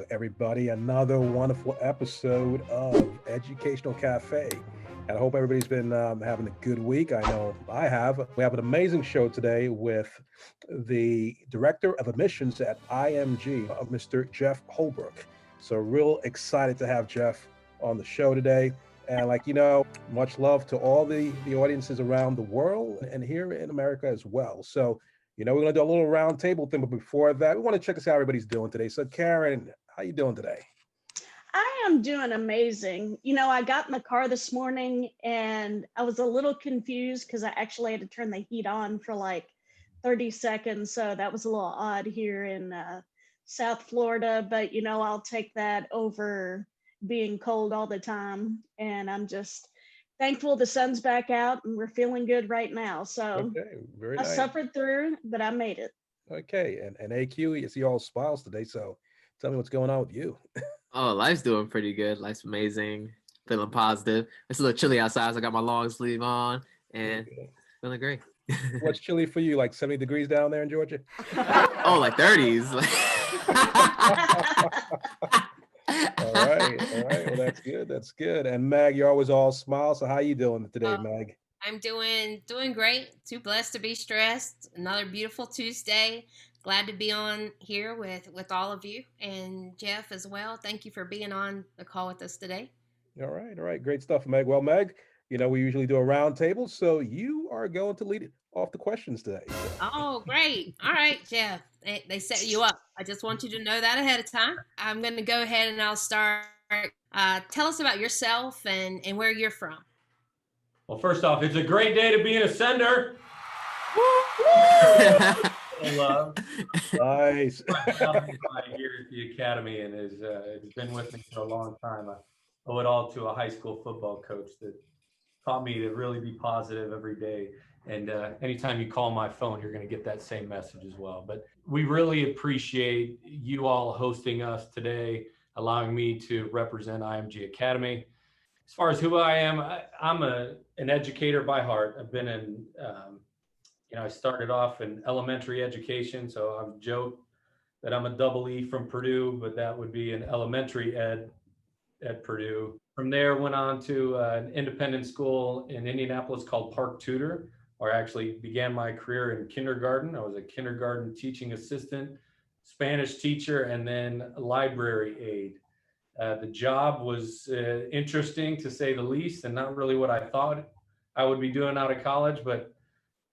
everybody. Another wonderful episode of Educational-Caffe. And I hope everybody's been having a good week. I know I have. We have an amazing show today with the Director of Admissions at IMG, Mr. Jeff Holbrook. So real excited to have Jeff on the show today. And much love to all the audiences around the world and here in America as well. So, we're going to do a little round table thing, but before that, we want to check to see how everybody's doing today. So Karen, how you doing today? I am doing amazing. I got in the car this morning and I was a little confused because I actually had to turn the heat on for like 30 seconds. So that was a little odd here in South Florida, but I'll take that over being cold all the time. And I'm just thankful the sun's back out and we're feeling good right now. So okay, very I nice. suffered through, but I made it. Okay, and AQ, you see all smiles today. So tell me what's going on with you. Oh, life's doing pretty good. Life's amazing. Feeling positive. It's a little chilly outside, so I got my long sleeve on and feeling great. What's chilly for you? Like 70 degrees down there in Georgia? Oh, like 30s. All right. Well, that's good. And Mag, you're always all smiles. So how you doing today, Mag? I'm doing great. Too blessed to be stressed. Another beautiful Tuesday. Glad to be on here with all of you and Jeff as well. Thank you for being on the call with us today. All right. Great stuff, Meg. Well, Meg, we usually do a round table, so you are going to lead off the questions today. Oh, great. All right, Jeff. They set you up. I just want you to know that ahead of time. I'm going to go ahead and I'll start. Tell us about yourself and where you're from. Well, first off, it's a great day to be an Ascender. Nice. Here at the Academy and has been with me for a long time. I owe it all to a high school football coach that taught me to really be positive every day. And anytime you call my phone, you're going to get that same message as well. But we really appreciate you all hosting us today, allowing me to represent IMG Academy. As far as who I am, I'm an educator by heart. I've been in, I started off in elementary education, so I've joked that I'm a double E from Purdue, but that would be an elementary ed at Purdue. From there, went on to an independent school in Indianapolis called Park Tutor, where I actually began my career in kindergarten. I was a kindergarten teaching assistant, Spanish teacher, and then library aide. The job was interesting to say the least, and not really what I thought I would be doing out of college, but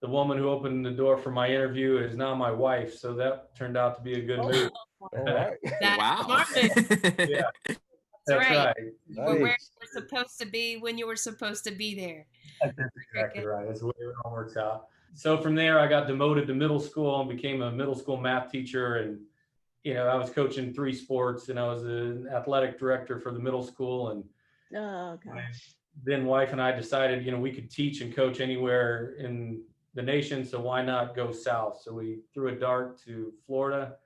the woman who opened the door for my interview is now my wife, so that turned out to be a good move. All right. Wow. Yeah, that's right. You were where you were supposed to be when you were supposed to be there. That's exactly right. That's the way it all works out. So from there, I got demoted to middle school and became a middle school math teacher. And, I was coaching 3 sports and I was an athletic director for the middle school. And then wife and I decided, we could teach and coach anywhere in the nation. So why not go south? So we threw a dart to Florida.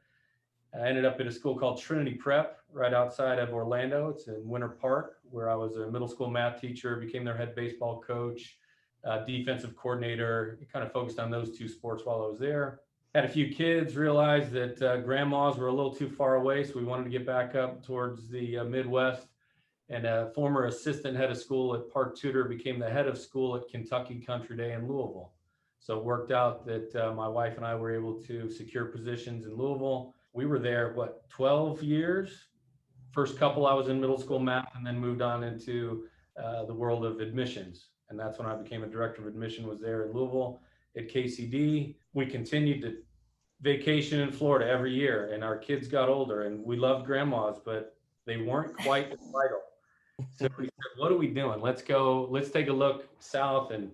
I ended up at a school called Trinity Prep right outside of Orlando. It's in Winter Park, where I was a middle school math teacher, became their head baseball coach, defensive coordinator, kind of focused on those 2 sports while I was there. Had a few kids, realized that grandmas were a little too far away, so we wanted to get back up towards the Midwest. And a former assistant head of school at Park Tutor became the head of school at Kentucky Country Day in Louisville. So it worked out that my wife and I were able to secure positions in Louisville. We were there, 12 years? First couple I was in middle school math and then moved on into the world of admissions. And that's when I became a director of admission, was there in Louisville at KCD. We continued to vacation in Florida every year, and our kids got older and we loved grandmas, but they weren't quite as vital. So we said, what are we doing? Let's take a look south, and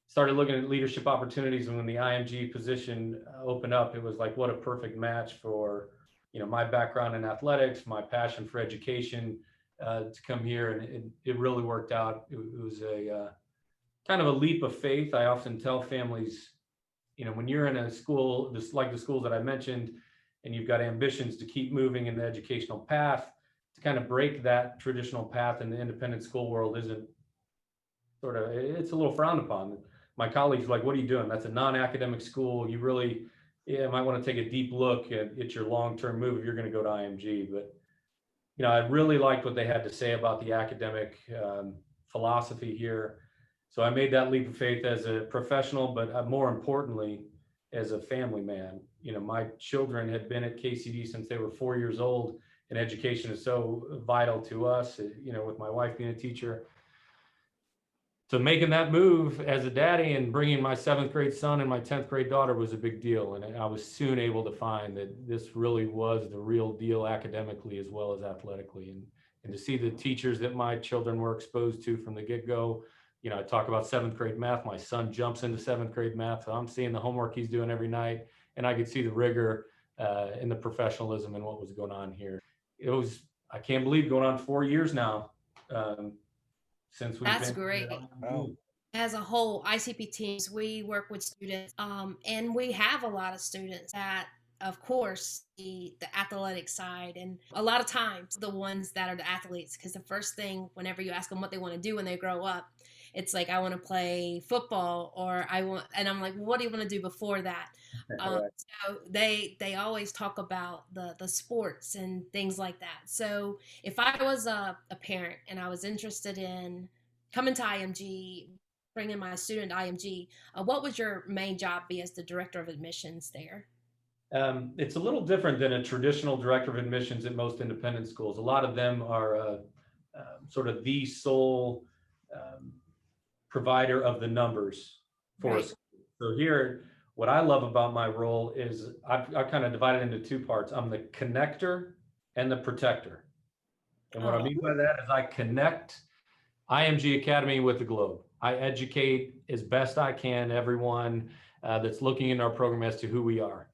started looking at leadership opportunities. And when the IMG position opened up, it was like, what a perfect match for, my background in athletics, my passion for education, to come here. And it really worked out. It was a kind of a leap of faith. I often tell families, when you're in a school, just like the schools that I mentioned, and you've got ambitions to keep moving in the educational path, to kind of break that traditional path in the independent school world isn't it's a little frowned upon. My colleagues are like, what are you doing? That's a non-academic school. You really might want to take a deep look at your long-term move if you're going to go to IMG. But I really liked what they had to say about the academic philosophy here. So I made that leap of faith as a professional, but more importantly, as a family man. My children had been at KCD since they were 4 years old, and education is so vital to us, with my wife being a teacher. So making that move as a daddy and bringing my 7th grade son and my 10th grade daughter was a big deal. And I was soon able to find that this really was the real deal academically as well as athletically. And to see the teachers that my children were exposed to from the get-go, I talk about 7th grade math. My son jumps into 7th grade math. So I'm seeing the homework he's doing every night. And I could see the rigor and the professionalism and what was going on here. I can't believe going on 4 years now. Since we've That's been great. Wow. As a whole, ICP-Teams, we work with students, and we have a lot of students that, of course, the athletic side, and a lot of times the ones that are the athletes, because the first thing whenever you ask them what they want to do when they grow up, it's like, I want to play football, or and I'm like, well, what do you want to do before that? So they always talk about the sports and things like that. So if I was a parent and I was interested in coming to IMG, bringing my student to IMG, what would your main job be as the director of admissions there? It's a little different than a traditional director of admissions at most independent schools. A lot of them are sort of the sole provider of the numbers for us. So here, what I love about my role is I've kind of divided into 2 parts. I'm the connector and the protector. And what I mean by that is I connect IMG Academy with the globe. I educate as best I can everyone that's looking in our program as to who we are.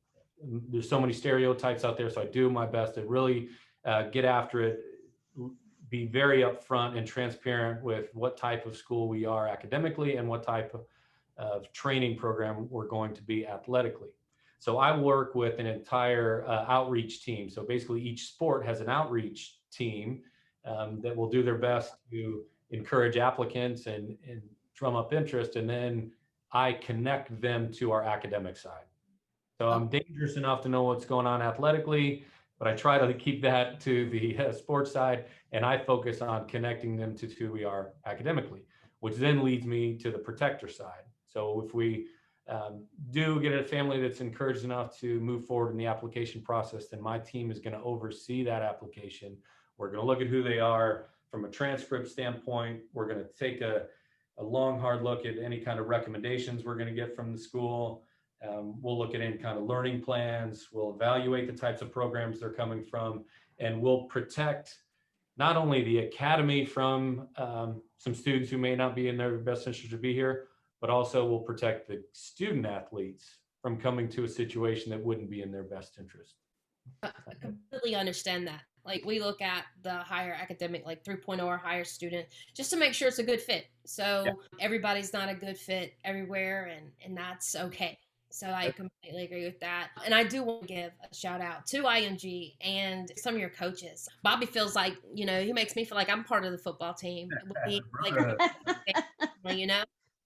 There's so many stereotypes out there, so I do my best to really get after it, be very upfront and transparent with what type of school we are academically and what type of training program we're going to be athletically. So I work with an entire outreach team. So basically each sport has an outreach team that will do their best to encourage applicants and drum up interest. And then I connect them to our academic side. So I'm dangerous enough to know what's going on athletically, but I try to keep that to the sports side, and I focus on connecting them to who we are academically, which then leads me to the protector side. So if we do get a family that's encouraged enough to move forward in the application process, then my team is going to oversee that application. We're going to look at who they are from a transcript standpoint. We're going to take a long, hard look at any kind of recommendations we're going to get from the school. We'll look at any kind of learning plans. We'll evaluate the types of programs they're coming from, and we'll protect not only the academy from some students who may not be in their best interest to be here, but also we'll protect the student athletes from coming to a situation that wouldn't be in their best interest. I completely understand that. Like, we look at the higher academic, like 3.0 or higher student, just to make sure it's a good fit. So everybody's not a good fit everywhere, and that's okay. So I completely agree with that. And I do want to give a shout out to IMG and some of your coaches. Bobby feels like, he makes me feel like I'm part of the football team.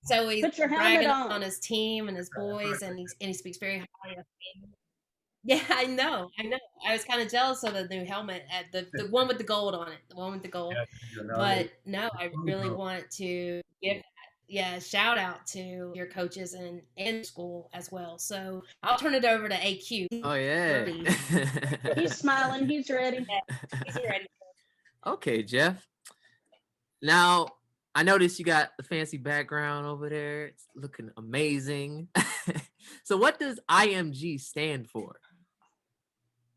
So he's bragging on his team and his boys, and he speaks very highly of me. Yeah, I know. I was kind of jealous of the new helmet, at the one with the gold on it, the one with the gold. But no, I really want to give shout out to your coaches and school as well. So I'll turn it over to AQ. Oh yeah. He's smiling. He's ready. He's ready. Okay, Jeff. Now, I noticed you got the fancy background over there. It's looking amazing. So what does IMG stand for?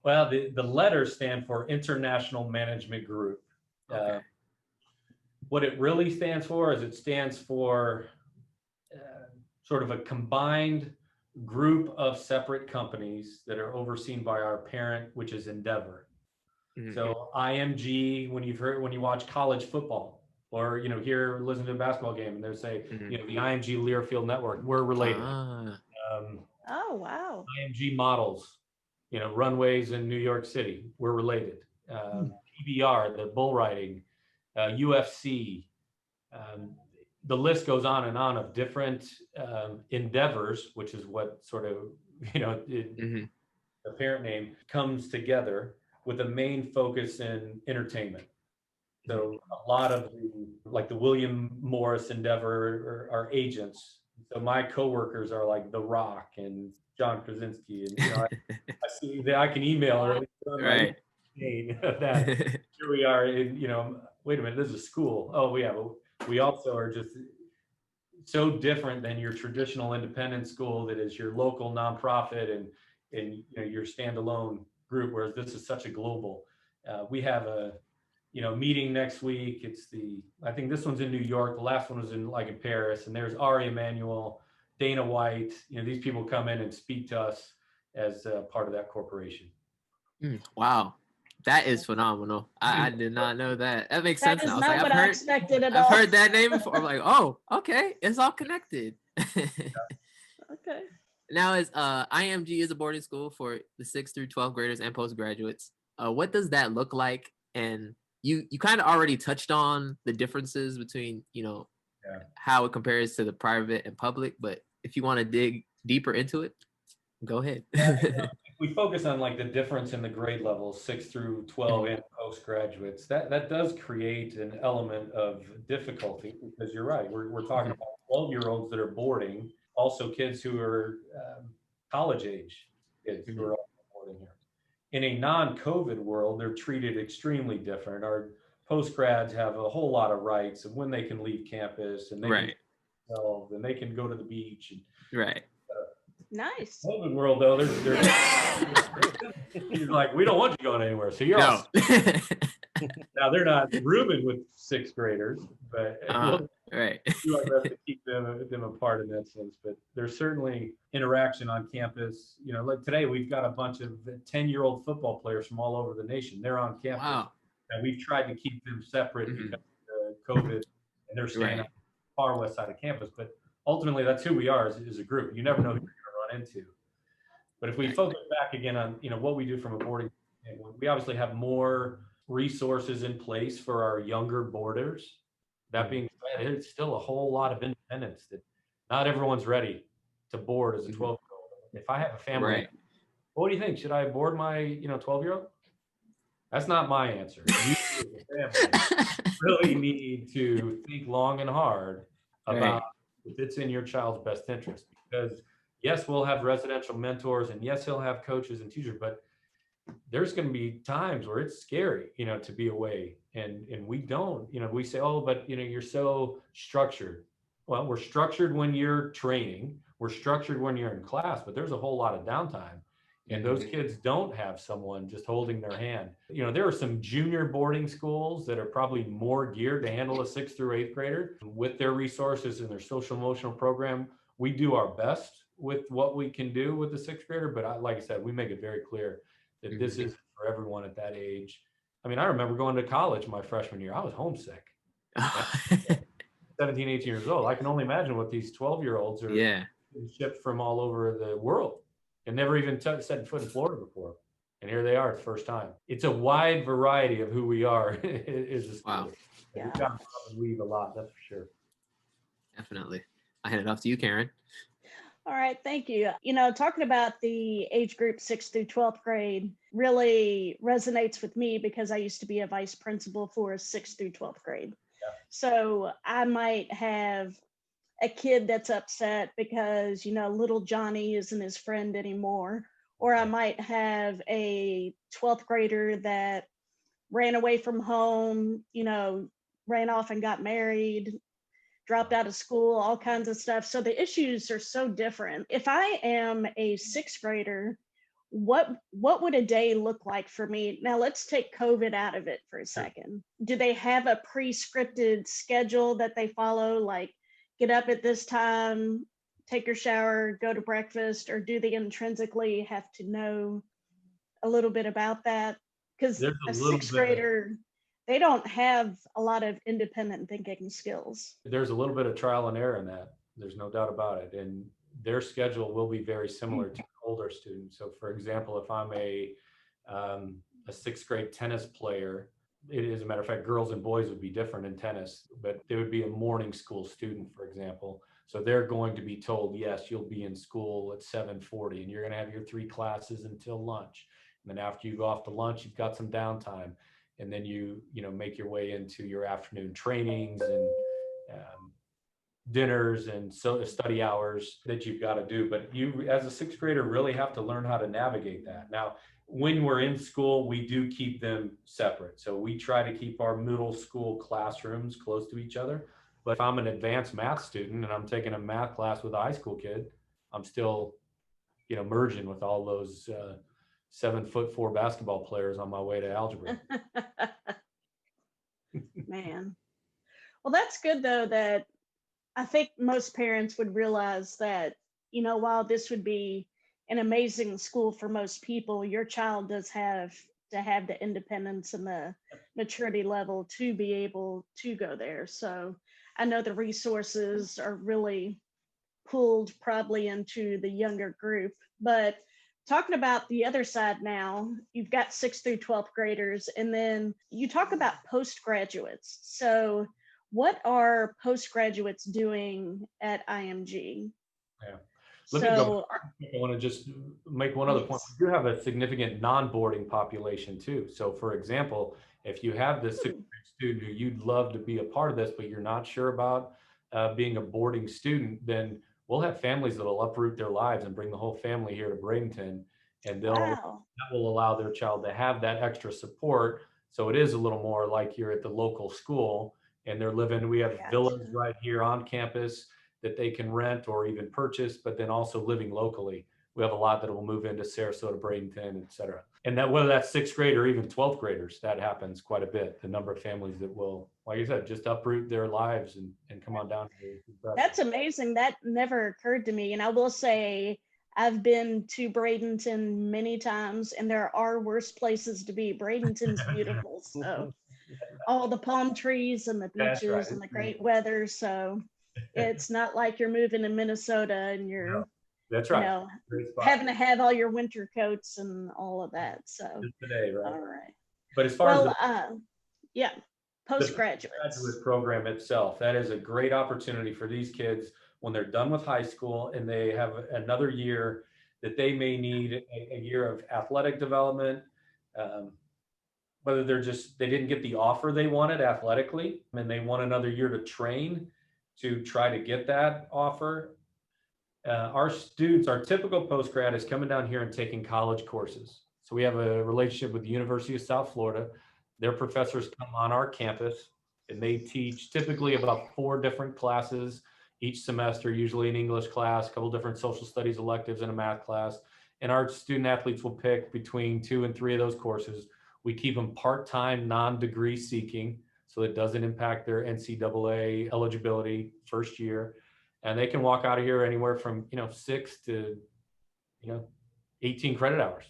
Well, the letters stand for International Management Group. Okay. What it really stands for is it stands for sort of a combined group of separate companies that are overseen by our parent, which is Endeavor. Mm-hmm. So IMG, when you watch college football, or listen to a basketball game, and they say, the IMG Learfield Network, we're related. Oh wow. IMG Models, runways in New York City, we're related. PBR, the bull riding, UFC, the list goes on and on of different endeavors, which is what sort of the parent name comes together with a main focus in entertainment. So a lot of the William Morris Endeavor are agents. So my coworkers are like The Rock and John Krasinski, and I see that I can email or at least Right. that here we are in, wait a minute, this is a school. Oh yeah, but we also are just so different than your traditional independent school that is your local nonprofit and your standalone group, whereas this is such a global. We have a meeting next week. I think this one's in New York. The last one was in Paris, and there's Ari Emanuel, Dana White. These people come in and speak to us as part of that corporation. Wow. That is phenomenal. I did not know that. That makes sense now. That is not what I expected at all. I've heard that name before. I'm like, oh, okay. It's all connected. Okay. Now, as IMG is a boarding school for the 6th through 12th graders and postgraduates. What does that look like? And you kind of already touched on the differences between, how it compares to the private and public. But if you want to dig deeper into it, go ahead. We focus on the difference in the grade levels, 6 through 12 and postgraduates. That does create an element of difficulty, because you're right. We're talking about 12-year-olds that are boarding, also kids who are college age kids who are also boarding here. In a non-COVID world, they're treated extremely different. Our post-grads have a whole lot of rights of when they can leave campus, and they can themselves, and they can go to the beach. Nice. COVID world, though, there's he's like, we don't want you going anywhere. So you're all now they're not rooming with 6th graders, but we'll do our best to keep them apart in that sense. But there's certainly interaction on campus. Like today, we've got a bunch of 10-year-old football players from all over the nation. They're on campus. Wow. And we've tried to keep them separate because of COVID, and they're staying on the far west side of campus. But ultimately, that's who we are as a group. You never know who you're going to run into. But if we focus back again on what we do from a boarding standpoint, we obviously have more resources in place for our younger boarders. That being said, it's still a whole lot of independence that not everyone's ready to board as a 12-year-old. If I have a family, what do you think? Should I board my 12-year-old? That's not my answer. You as a family really need to think long and hard about if it's in your child's best interest. Because yes, we'll have residential mentors, and yes, he'll have coaches and teachers, but there's going to be times where it's scary, to be away. And we don't, we say, oh, but you're so structured. Well, we're structured when you're training, we're structured when you're in class, but there's a whole lot of downtime. And those kids don't have someone just holding their hand. There are some junior boarding schools that are probably more geared to handle a 6th through 8th grader with their resources and their social emotional program. We do our best with what we can do with the 6th grader, but like I said, we make it very clear that this isn't for everyone at that age. I mean, I remember going to college my freshman year. I was homesick. 17, 18 years old. I can only imagine what these 12-year-olds are shipped from all over the world and never even set foot in Florida before. And here they are, it's the first time. It's a wide variety of who we are is a school. Wow. We've got to weave a lot, that's for sure. Definitely. I hand it off to you, Karen. All right, thank you. Talking about the age group 6th through 12th grade really resonates with me because I used to be a vice principal for 6th through 12th grade. Yeah. So I might have a kid that's upset because, little Johnny isn't his friend anymore. Or I might have a 12th grader that ran away from home, ran off and got married, dropped out of school, all kinds of stuff. So the issues are so different. If I am a 6th grader, what would a day look like for me? Now let's take COVID out of it for a second. Do they have a pre-scripted schedule that they follow? Like get up at this time, take your shower, go to breakfast, or do they intrinsically have to know a little bit about that? Because a 6th grader, they don't have a lot of independent thinking skills. There's a little bit of trial and error in that. There's no doubt about it. And their schedule will be very similar to older students. So for example, if I'm a 6th grade tennis player, as a matter of fact, girls and boys would be different in tennis, but they would be a morning school student, for example. So they're going to be told, yes, you'll be in school at 7:40 and you're going to have your 3 classes until lunch. And then after you go off to lunch, you've got some downtime. And then you make your way into your afternoon trainings and dinners and so study hours that you've got to do. But you, as a sixth grader, really have to learn how to navigate that. Now, when we're in school, we do keep them separate. So we try to keep our middle school classrooms close to each other. But if I'm an advanced math student and I'm taking a math class with a high school kid, I'm still, merging with all those 7'4" basketball players on my way to algebra. Man. Well, that's good though, that I think most parents would realize that, while this would be an amazing school for most people, your child does have to have the independence and the maturity level to be able to go there. So I know the resources are really pulled probably into the younger group. But talking about the other side now, you've got 6th through 12th graders, and then you talk about postgraduates. So what are postgraduates doing at IMG? Yeah. I want to just make one other point. We do have a significant non-boarding population too. So for example, if you have this sixth grade student who you'd love to be a part of this, but you're not sure about being a boarding student, then we'll have families that'll uproot their lives and bring the whole family here to Bradenton, and that will allow their child to have that extra support. So it is a little more like you're at the local school and they're living, we have villas right here on campus that they can rent or even purchase, but then also living locally. We have a lot that will move into Sarasota, Bradenton, et cetera. And that, whether that's 6th grade or even 12th graders, that happens quite a bit. The number of families that will, like I said, just uproot their lives and come on down. That's amazing. That never occurred to me. And I will say, I've been to Bradenton many times, and there are worse places to be. Bradenton's beautiful. So all the palm trees and the beaches and the great weather. So it's not like you're moving to Minnesota and you're having to have all your winter coats and all of that. So today, right? All right. But as far as postgraduate program itself, that is a great opportunity for these kids when they're done with high school and they have another year that they may need a year of athletic development, whether they didn't get the offer they wanted athletically and they want another year to train to try to get that offer. Our students, our typical postgrad is coming down here and taking college courses. So we have a relationship with the University of South Florida. Their professors come on our campus and they teach typically about 4 different classes each semester, usually an English class, a couple different social studies electives, and a math class. And our student athletes will pick between 2 and 3 of those courses. We keep them part-time, non-degree seeking, so it doesn't impact their NCAA eligibility first year. And they can walk out of here anywhere from 6 to 18 credit hours.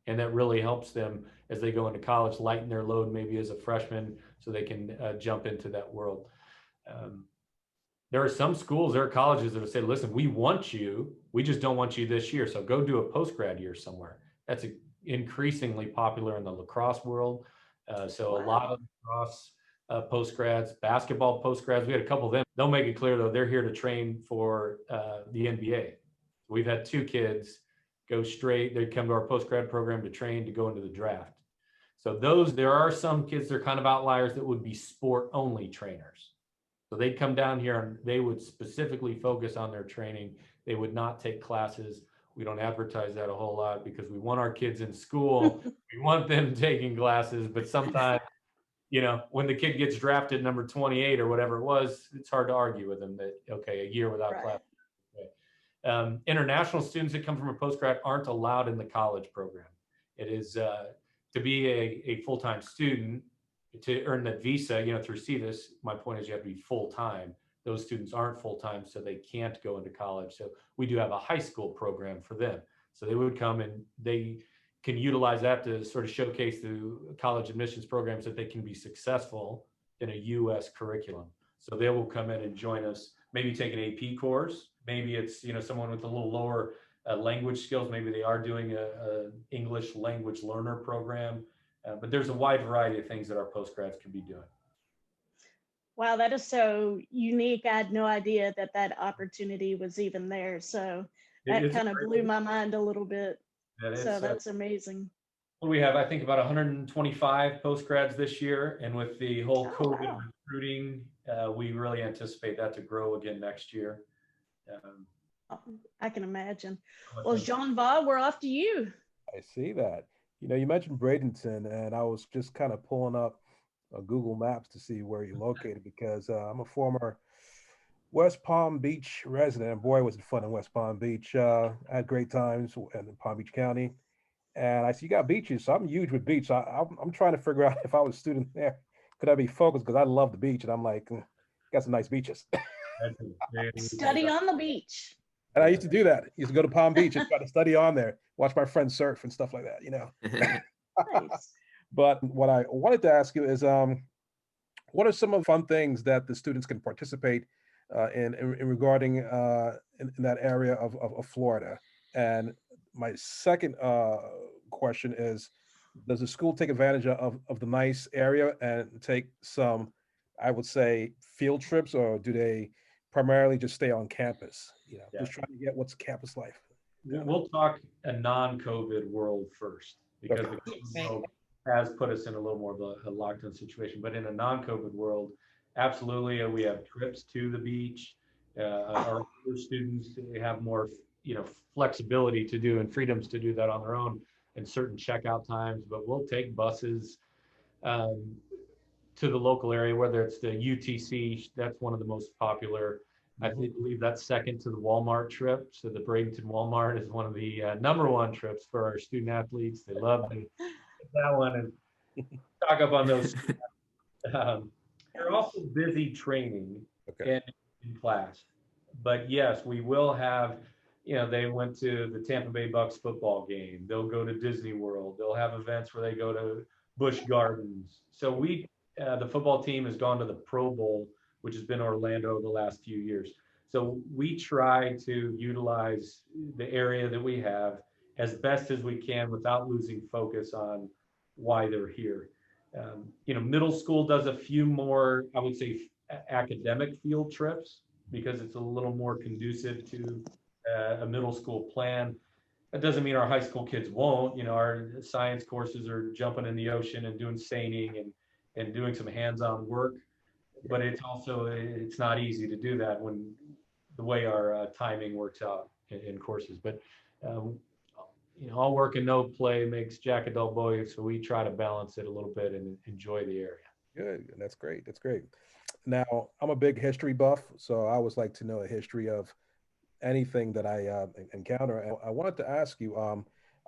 And that really helps them as they go into college, lighten their load maybe as a freshman so they can jump into that world. There are some schools, there are colleges that will say, listen, we want you, we just don't want you this year. So go do a post-grad year somewhere. That's increasingly popular in the lacrosse world. So a lot of lacrosse post-grads, basketball post-grads, we had a couple of them. They'll make it clear though, they're here to train for the NBA. We've had 2 kids go straight, they come to our post-grad program to train to go into the draft. So there are some kids, they're kind of outliers that would be sport-only trainers. So they'd come down here and they would specifically focus on their training. They would not take classes. We don't advertise that a whole lot because we want our kids in school. We want them taking classes, but sometimes, when the kid gets drafted number 28 or whatever it was, it's hard to argue with them that, okay, a year without class. Okay. International students that come from a postgrad aren't allowed in the college program. It is to be a full-time student, to earn that visa, through CVIS, my point is you have to be full-time. Those students aren't full-time, so they can't go into college. So we do have a high school program for them. So they would come and they can utilize that to sort of showcase the college admissions programs that they can be successful in a U.S. curriculum. So they will come in and join us, maybe take an AP course. Maybe it's, someone with a little lower language skills. Maybe they are doing a English language learner program. But there's a wide variety of things that our postgrads can be doing. Wow, that is so unique. I had no idea that opportunity was even there. So that kind of blew my mind a little bit. So that's amazing. What do we have? I think about 125 postgrads this year. And with the whole Oh, COVID wow. recruiting, we really anticipate that to grow again next year. I can imagine. Well, JONva, we're off to you. I see that. You mentioned Bradenton, and I was just kind of pulling up Google Maps to see where you're located because I'm a former West Palm Beach resident. And boy, was it fun in West Palm Beach. I had great times in Palm Beach County. And I see you got beaches, so I'm huge with beach. So I'm trying to figure out if I was a student there, could I be focused? Because I love the beach, and I'm like, got some nice beaches. Study on the beach. And I used to do that. I used to go to Palm Beach and try to study on there, watch my friends surf and stuff like that, Nice. But what I wanted to ask you is, what are some of the fun things that the students can participate in regarding in that area of Florida? And my second question is, does the school take advantage of the nice area and take some, I would say, field trips, or do they primarily just stay on campus? Just trying to get what's campus life. We'll talk a non-COVID world first, because Okay. the COVID world has put us in a little more of a lockdown situation. But in a non-COVID world, absolutely, we have trips to the beach. Our older students, they have more, flexibility to do and freedoms to do that on their own and certain checkout times. But we'll take buses to the local area, whether it's the UTC, that's one of the most popular. I believe that's second to the Walmart trip. So the Bradenton Walmart is one of the #1 trips for our student athletes. They love that one and stock up on those. They're also busy training in class. But yes, we will have, they went to the Tampa Bay Bucks football game. They'll go to Disney World. They'll have events where they go to Busch Gardens. So the football team has gone to the Pro Bowl, which has been Orlando the last few years. So we try to utilize the area that we have as best as we can without losing focus on why they're here. Middle school does a few more, I would say, academic field trips because it's a little more conducive to a middle school plan. That doesn't mean our high school kids won't. Our science courses are jumping in the ocean and doing seining and doing some hands-on work. But it's not easy to do that when the way our timing works out in courses. But all work and no play makes Jack a dull boy. So we try to balance it a little bit and enjoy the area. Good. That's great. That's great. Now, I'm a big history buff, so I always like to know the history of anything that I encounter. And I wanted to ask you,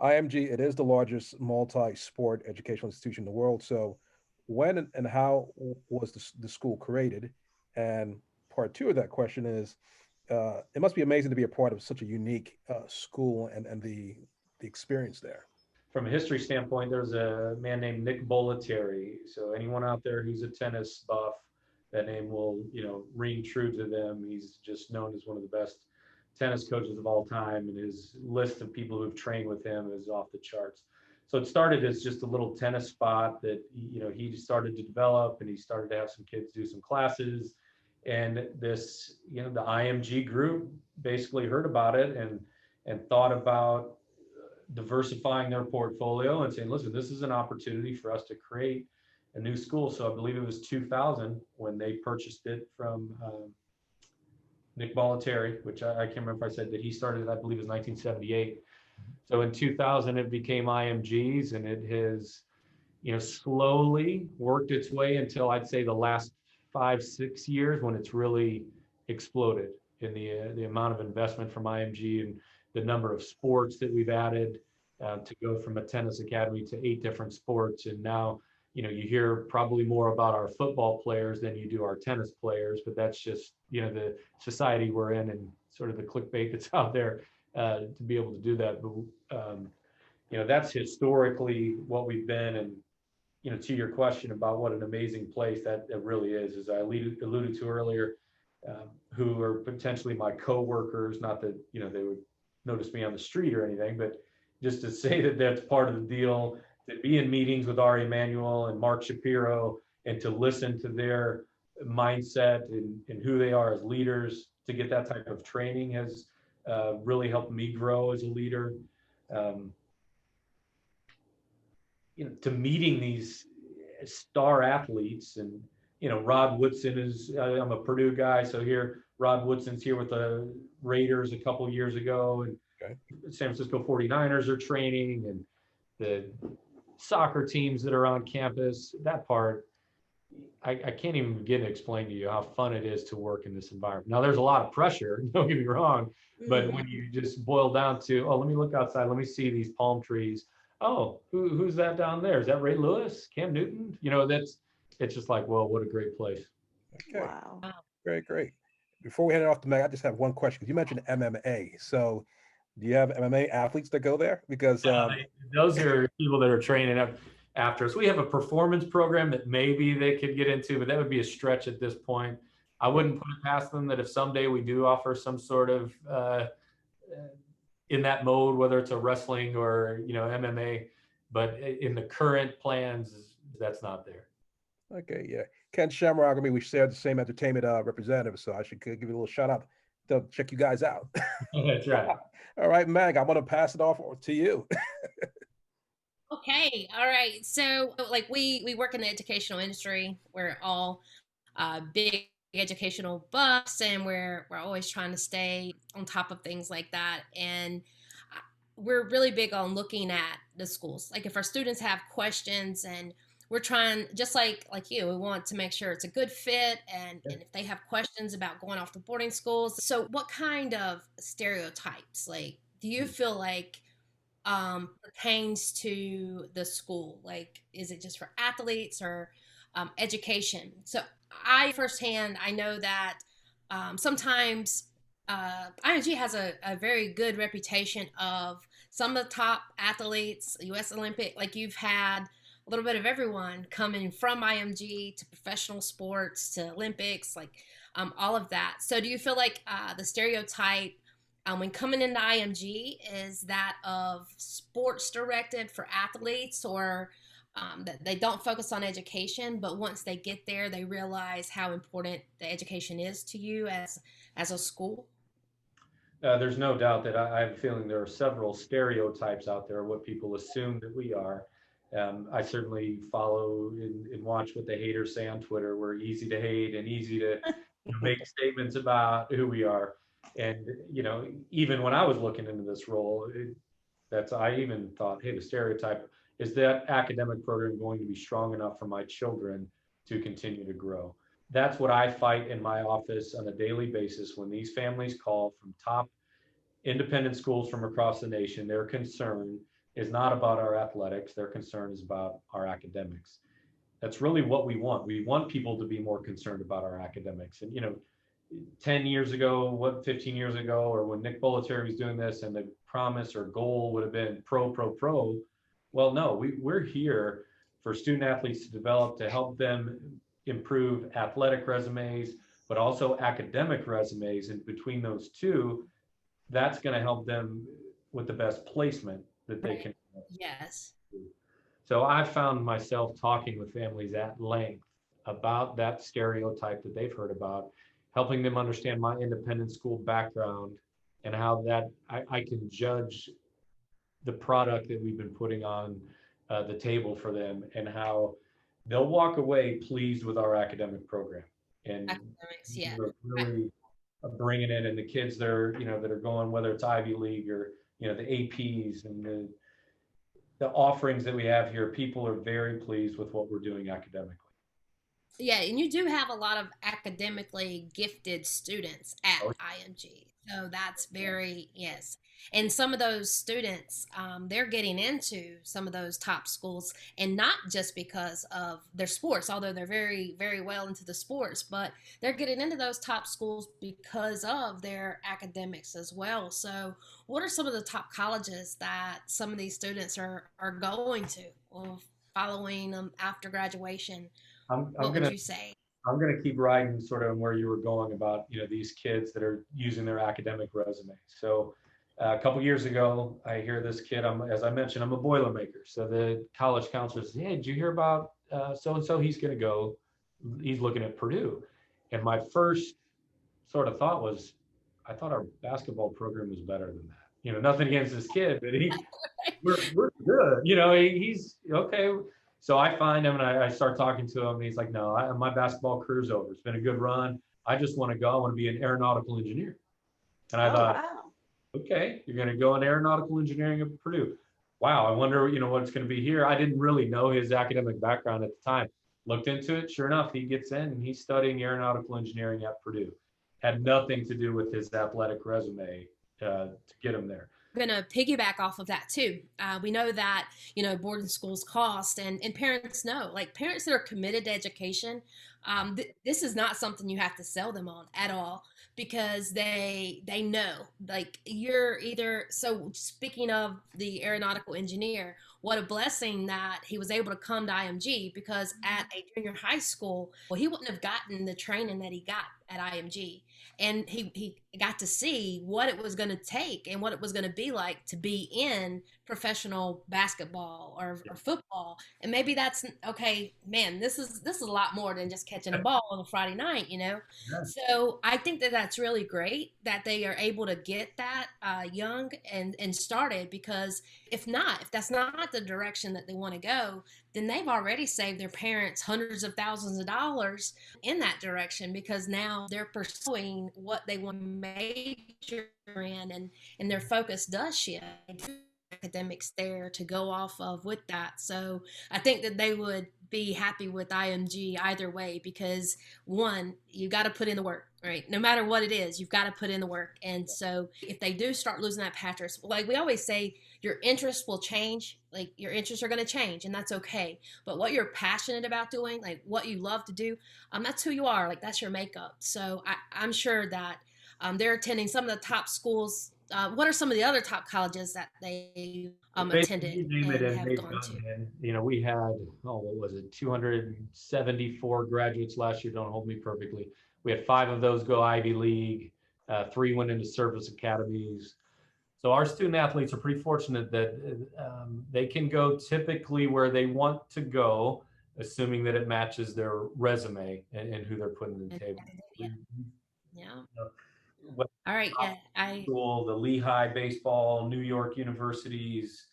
IMG, it is the largest multi-sport educational institution in the world. So when and how was the school created? And part two of that question is, it must be amazing to be a part of such a unique school and the experience there. From a history standpoint, there's a man named Nick Bollettieri. So anyone out there who's a tennis buff, that name will, ring true to them. He's just known as one of the best tennis coaches of all time, and his list of people who've trained with him is off the charts. So it started as just a little tennis spot that, he started to develop, and he started to have some kids do some classes. And this, the IMG group basically heard about it and thought about diversifying their portfolio and saying, listen, this is an opportunity for us to create a new school. So I believe it was 2000 when they purchased it from Nick Bollettieri, which I can't remember if I said that he started it, I believe it was 1978. So in 2000, it became IMG's, and it has, slowly worked its way until I'd say the last 5-6 years when it's really exploded in the amount of investment from IMG and the number of sports that we've added to go from a tennis academy to 8 different sports. And now, you hear probably more about our football players than you do our tennis players, but that's just, the society we're in and sort of the clickbait that's out there to be able to do that. But, that's historically what we've been. And, to your question about what an amazing place that really is, as I alluded to earlier, who are potentially my coworkers, not that, they would notice me on the street or anything, but just to say that that's part of the deal, to be in meetings with Ari Emanuel and Mark Shapiro and to listen to their mindset and who they are as leaders, to get that type of training has really helped me grow as a leader. to meeting these star athletes. And, Rod Woodson I'm a Purdue guy. So here, Rod Woodson's here with the Raiders a couple years ago, and Okay. San Francisco 49ers are training, and the soccer teams that are on campus. That part, I can't even begin to explain to you how fun it is to work in this environment. Now, there's a lot of pressure, don't get me wrong, but when you just boil down to, let me look outside, let me see these palm trees. Oh, who's that down there? Is that Ray Lewis, Cam Newton? It's just like, well, what a great place. Okay. Wow. Great. Before we head off to Meg, I just have one question. You mentioned MMA. So do you have MMA athletes that go there? Because those are people that are training up after us. We have a performance program that maybe they could get into, but that would be a stretch at this point. I wouldn't put it past them that if someday we do offer some sort of in that mode, whether it's a wrestling or MMA, but in the current plans, that's not there. Okay, yeah. Ken Shamrock, we share the same entertainment representative, so I should give you a little shout out to check you guys out. That's right. All right, Meg, I'm going to pass it off to you. Okay, all right. So, like, we work in the educational industry. We're all big educational buffs, and we're always trying to stay on top of things like that. And we're really big on looking at the schools. Like, if our students have questions, and we're trying, just like you, we want to make sure it's a good fit, and if they have questions about going off to boarding schools. So what kind of stereotypes, like, do you feel like pertains to the school? Like, is it just for athletes or education? So I know that sometimes IMG has a very good reputation of some of the top athletes, U.S. Olympic, like you've had a little bit of everyone coming from IMG to professional sports to Olympics, like all of that. So do you feel like the stereotype when coming into IMG is that of sports directed for athletes, or that they don't focus on education, but once they get there, they realize how important the education is to you as a school? There's no doubt that I have a feeling there are several stereotypes out there, what people assume that we are. I certainly follow and watch what the haters say on Twitter. We're easy to hate and easy to make statements about who we are. And, even when I was looking into this role, I even thought, hey, the stereotype is that academic program going to be strong enough for my children to continue to grow. That's what I fight in my office on a daily basis when these families call from top independent schools from across the nation. Their concern is not about our athletics. Their concern is about our academics. That's really what we want. We want people to be more concerned about our academics. And, 10 years ago, 15 years ago, or when Nick Bollettieri was doing this and the promise or goal would have been pro. Well, no, we're here for student athletes to develop, to help them improve athletic resumes, but also academic resumes. And between those two, that's going to help them with the best placement that they can. Yes. So I found myself talking with families at length about that stereotype that they've heard about, helping them understand my independent school background and how that I can judge the product that we've been putting on the table for them, and how they'll walk away pleased with our academic program. And academics, yeah, really bringing it, and the kids that are that are going, whether it's Ivy League or the APs and the offerings that we have here, people are very pleased with what we're doing academically. Yeah, and you do have a lot of academically gifted students at IMG. So that's very, yes. And some of those students, they're getting into some of those top schools, and not just because of their sports, although they're very, very well into the sports, but they're getting into those top schools because of their academics as well. So what are some of the top colleges that some of these students are going to, or following them after graduation? What would you say? I'm going to keep riding sort of where you were going about, these kids that are using their academic resume. So a couple years ago, I hear this kid, as I mentioned, I'm a Boilermaker. So the college counselor says, hey, did you hear about so-and-so? He's going to go, he's looking at Purdue. And my first sort of thought was, I thought our basketball program was better than that. nothing against this kid, but we're good. He's okay. So I find him and I start talking to him and he's like, no, my basketball career's over. It's been a good run. I just want to go. I want to be an aeronautical engineer. And I thought, wow. okay, you're going to go in aeronautical engineering at Purdue. Wow, I wonder, what it's going to be here. I didn't really know his academic background at the time. Looked into it. Sure enough, he gets in and he's studying aeronautical engineering at Purdue. Had nothing to do with his athletic resume to get him there. I'm going to piggyback off of that too. We know that, boarding schools cost, and parents know, like parents that are committed to education, this is not something you have to sell them on at all, because they know, like, you're either, so speaking of the aeronautical engineer, what a blessing that he was able to come to IMG, because at a junior high school, well, he wouldn't have gotten the training that he got at IMG. And he got to see what it was going to take and what it was going to be like to be in professional basketball or football. And maybe that's okay, man, this is a lot more than just catching a ball on a Friday night, Yeah. So I think that that's really great that they are able to get that young and started, because if that's not the direction that they want to go, then they've already saved their parents hundreds of thousands of dollars in that direction, because now they're pursuing what they want to major in, and their focus does shift. Academics there to go off of with that. So I think that they would be happy with IMG either way, because one, you got to put in the work, right? No matter what it is, you've got to put in the work. And so if they do start losing that patch, like we always say, your interests will change. Like your interests are going to change, and that's okay. But what you're passionate about doing, like what you love to do, that's who you are. Like that's your makeup. So I'm sure that they're attending some of the top schools. What are some of the other top colleges that they attended and have gone to? We had, what was it, 274 graduates last year. Don't hold me perfectly. We had 5 of those go Ivy League. 3 went into service academies. So our student athletes are pretty fortunate that they can go typically where they want to go, assuming that it matches their resume and who they're putting on the table. Yeah. All right. Yeah. School, the Lehigh baseball, New York universities.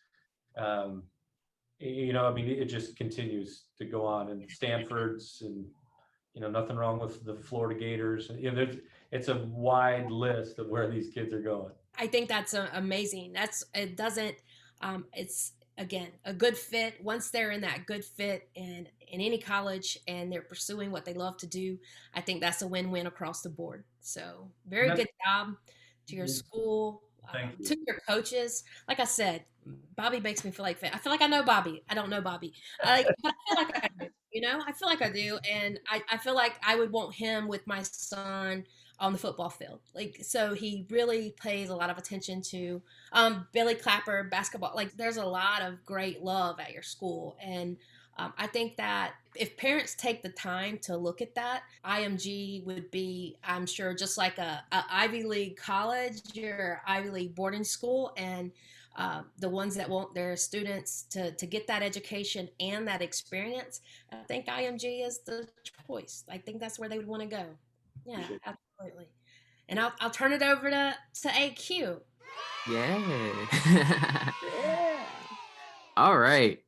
It just continues to go on, and Stanford's, and nothing wrong with the Florida Gators. It's a wide list of where these kids are going. I think that's amazing. It's again a good fit. Once they're in that good fit in any college and they're pursuing what they love to do, I think that's a win-win across the board. So very good job to your school, to your coaches. Like I said, Bobby makes me feel like I feel like I know Bobby. I don't know Bobby, but I feel like I do. I feel like I do, and I feel like I would want him with my son on the football field. Like, so he really pays a lot of attention to Billy Clapper basketball. Like, there's a lot of great love at your school, and I think that if parents take the time to look at that, IMG would be, I'm sure, just like a Ivy League college or Ivy League boarding school, and the ones that want their students to get that education and that experience, I think IMG is the choice. I think that's where they would want to go. Yeah, absolutely. And I'll turn it over to AQ. Yeah. All right.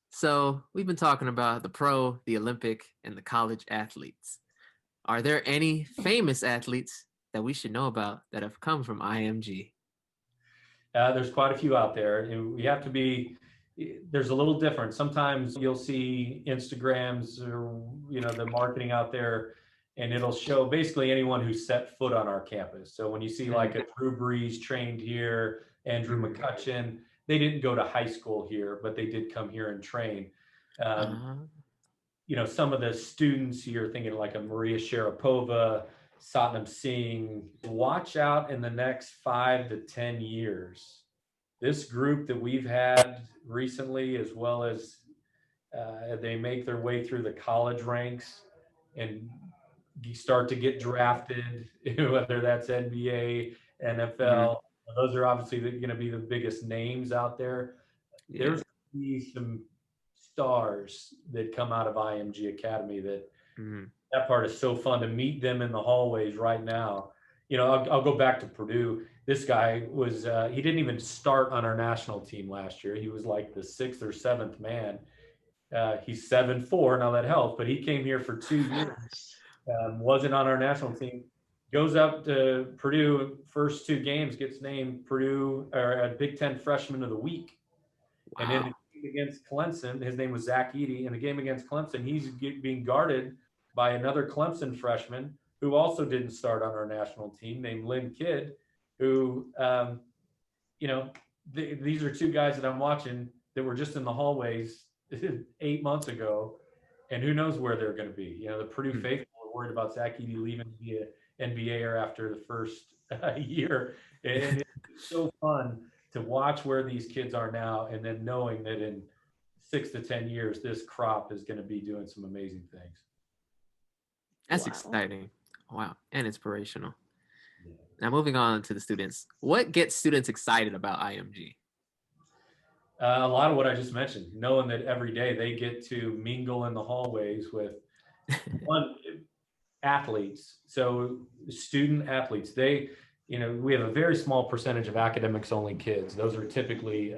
So we've been talking about the pro, the Olympic, and the college athletes. Are there any famous athletes that we should know about that have come from IMG? There's quite a few out there, and we have to be, there's a little different. Sometimes you'll see Instagrams or, the marketing out there, and it'll show basically anyone who set foot on our campus. So when you see like a Drew Brees trained here, Andrew McCutcheon, they didn't go to high school here, but they did come here and train. Some of the students, you're thinking like a Maria Sharapova, Satnam Singh. Watch out in the next 5 to 10 years. This group that we've had recently, as well as they make their way through the college ranks and start to get drafted, whether that's NBA, NFL, those are obviously going to be the biggest names out there. Yeah. There's going to be some stars that come out of IMG Academy that part is so fun to meet them in the hallways right now. I'll go back to Purdue. this guy was, he didn't even start on our national team last year. He was like the 6th or 7th man. He's 7'4", now that helps, but he came here for 2 years, wasn't on our national team, goes up to Purdue, first 2 games, gets named Purdue or Big Ten Freshman of the Week. Wow. And then the game against Clemson, his name was Zach Edey. In the game against Clemson, he's being guarded by another Clemson freshman who also didn't start on our national team, named Lynn Kidd, who, these are 2 guys that I'm watching that were just in the hallways 8 months ago, and who knows where they're going to be. The Purdue faithful are worried about Zach Edey leaving to be an NBAer after the first year. And it's so fun to watch where these kids are now, and then knowing that in 6 to 10 years, this crop is going to be doing some amazing things. That's exciting. Wow. And inspirational. Yeah. Now, moving on to the students. What gets students excited about IMG? A lot of what I just mentioned, knowing that every day they get to mingle in the hallways with athletes. So student athletes, we have a very small percentage of academics only kids. Those are typically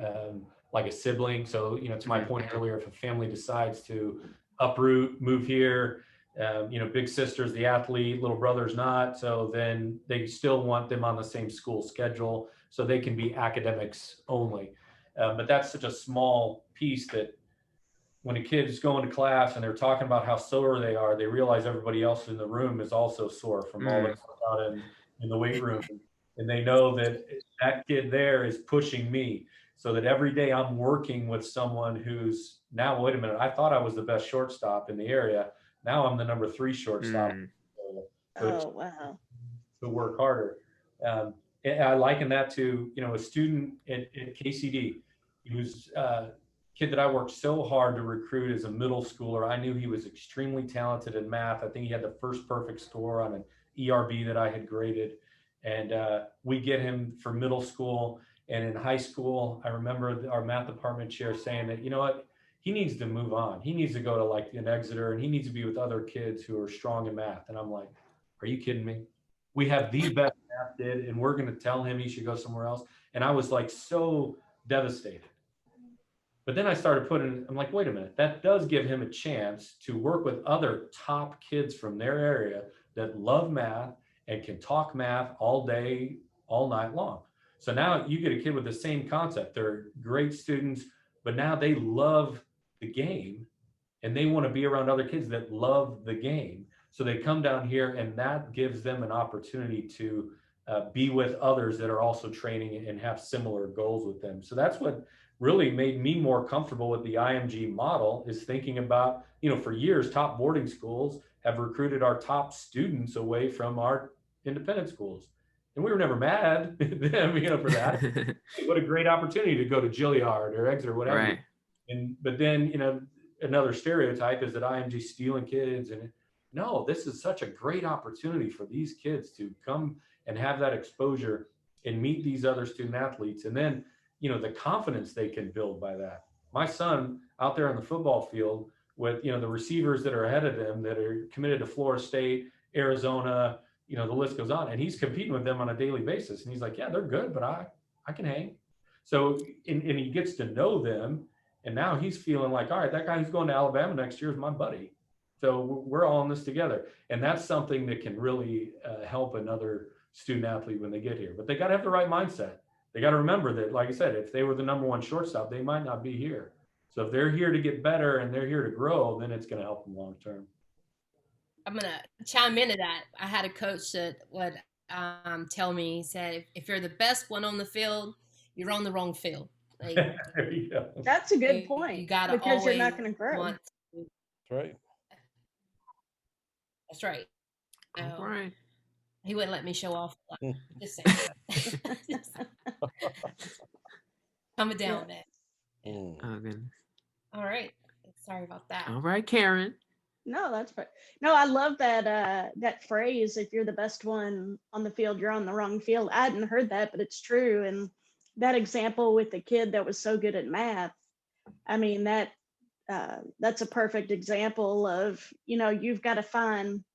like a sibling. So, to my point earlier, if a family decides to uproot, move here, big sister's the athlete, little brother's not. So then they still want them on the same school schedule so they can be academics only. But that's such a small piece that when a kid is going to class and they're talking about how sore they are, they realize everybody else in the room is also sore from all the stuff out in the weight room. And they know that that kid there is pushing me, so that every day I'm working with someone who's now, wait a minute, I thought I was the best shortstop in the area. Now I'm the number 3 shortstop. Oh, wow. To work harder. And I liken that to, a student at KCD. He was a kid that I worked so hard to recruit as a middle schooler. I knew he was extremely talented in math. I think he had the first perfect score on an ERB that I had graded. And we get him for middle school. And in high school, I remember our math department chair saying that, he needs to move on. He needs to go to like an Exeter, and he needs to be with other kids who are strong in math. And I'm like, are you kidding me? We have the best math kid, and we're going to tell him he should go somewhere else. And I was like so devastated. But then I started I'm like, wait a minute, that does give him a chance to work with other top kids from their area that love math and can talk math all day, all night long. So now you get a kid with the same concept. They're great students, but now they love the game and they want to be around other kids that love the game. So they come down here, and that gives them an opportunity to be with others that are also training and have similar goals with them. So that's what really made me more comfortable with the IMG model, is thinking about, for years, top boarding schools have recruited our top students away from our independent schools. And we were never mad at them, for that. What a great opportunity to go to Juilliard or Exeter, whatever. Right. But then, another stereotype is that IMG stealing kids. And no, this is such a great opportunity for these kids to come and have that exposure and meet these other student athletes. And then, the confidence they can build by that. My son out there on the football field with, the receivers that are ahead of them that are committed to Florida State, Arizona, the list goes on, and he's competing with them on a daily basis. And he's like, yeah, they're good, but I can hang. So, and he gets to know them. And now he's feeling like, all right, that guy who's going to Alabama next year is my buddy. So we're all in this together. And that's something that can really help another student athlete when they get here. But they got to have the right mindset. They got to remember that, like I said, if they were the number 1 shortstop, they might not be here. So if they're here to get better and they're here to grow, then it's going to help them long term. I'm going to chime into that. I had a coach that would tell me, he said, if you're the best one on the field, you're on the wrong field. Like, there you go. That's a good point. You gotta because you're not going to grow. That's right. That's right. All right. He wouldn't let me show off. Just saying. Coming down that. Oh, goodness. All right. Sorry about that. All right, Karen. No, that's right. No, I love that that phrase, if you're the best one on the field, you're on the wrong field. I hadn't heard that, but it's true. And that example with the kid that was so good at math, I mean, that's a perfect example of, you've got to find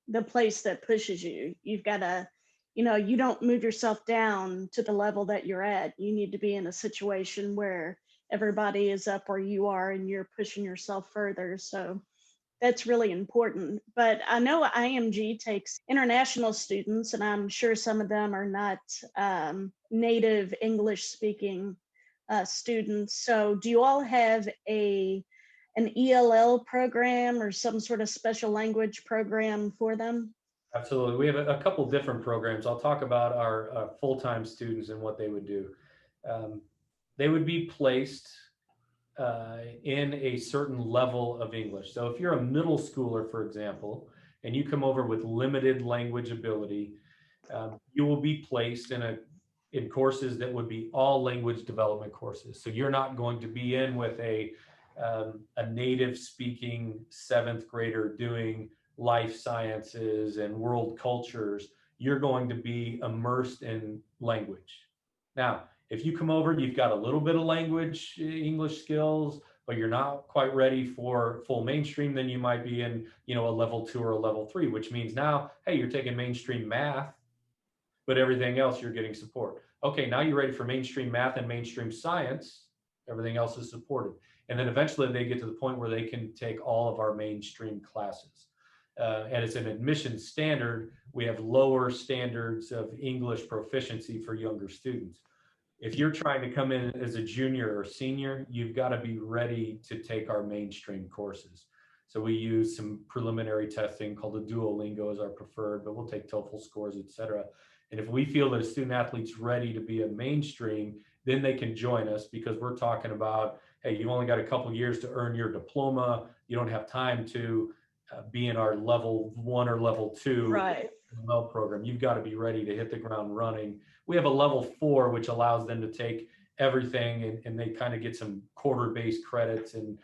the place that pushes you. You've got to, you don't move yourself down to the level that you're at. You need to be in a situation where everybody is up where you are and you're pushing yourself further. So that's really important. But I know IMG takes international students, and I'm sure some of them are not native English speaking students. So do you all have an ELL program or some sort of special language program for them? Absolutely. We have a couple different programs. I'll talk about our full-time students and what they would do. They would be placed in a certain level of English. So if you're a middle schooler, for example, and you come over with limited language ability, you will be placed in courses that would be all language development courses. So you're not going to be in with a native speaking 7th grader doing life sciences and world cultures. You're going to be immersed in language. Now, if you come over, you've got a little bit of language, English skills, but you're not quite ready for full mainstream, then you might be in, a level 2 or a level 3, which means now, hey, you're taking mainstream math, but everything else you're getting support. Okay, now you're ready for mainstream math and mainstream science. Everything else is supported. And then eventually they get to the point where they can take all of our mainstream classes. And it's an admission standard. We have lower standards of English proficiency for younger students. If you're trying to come in as a junior or senior, you've got to be ready to take our mainstream courses. So we use some preliminary testing called a Duolingo as our preferred, but we'll take TOEFL scores, et cetera. And if we feel that a student athlete's ready to be a mainstream, then they can join us, because we're talking about, hey, you've only got a couple years to earn your diploma. You don't have time to be in our level 1 or level 2 Right. program. You've got to be ready to hit the ground running. We have a level 4, which allows them to take everything, and they kind of get some quarter-based credits in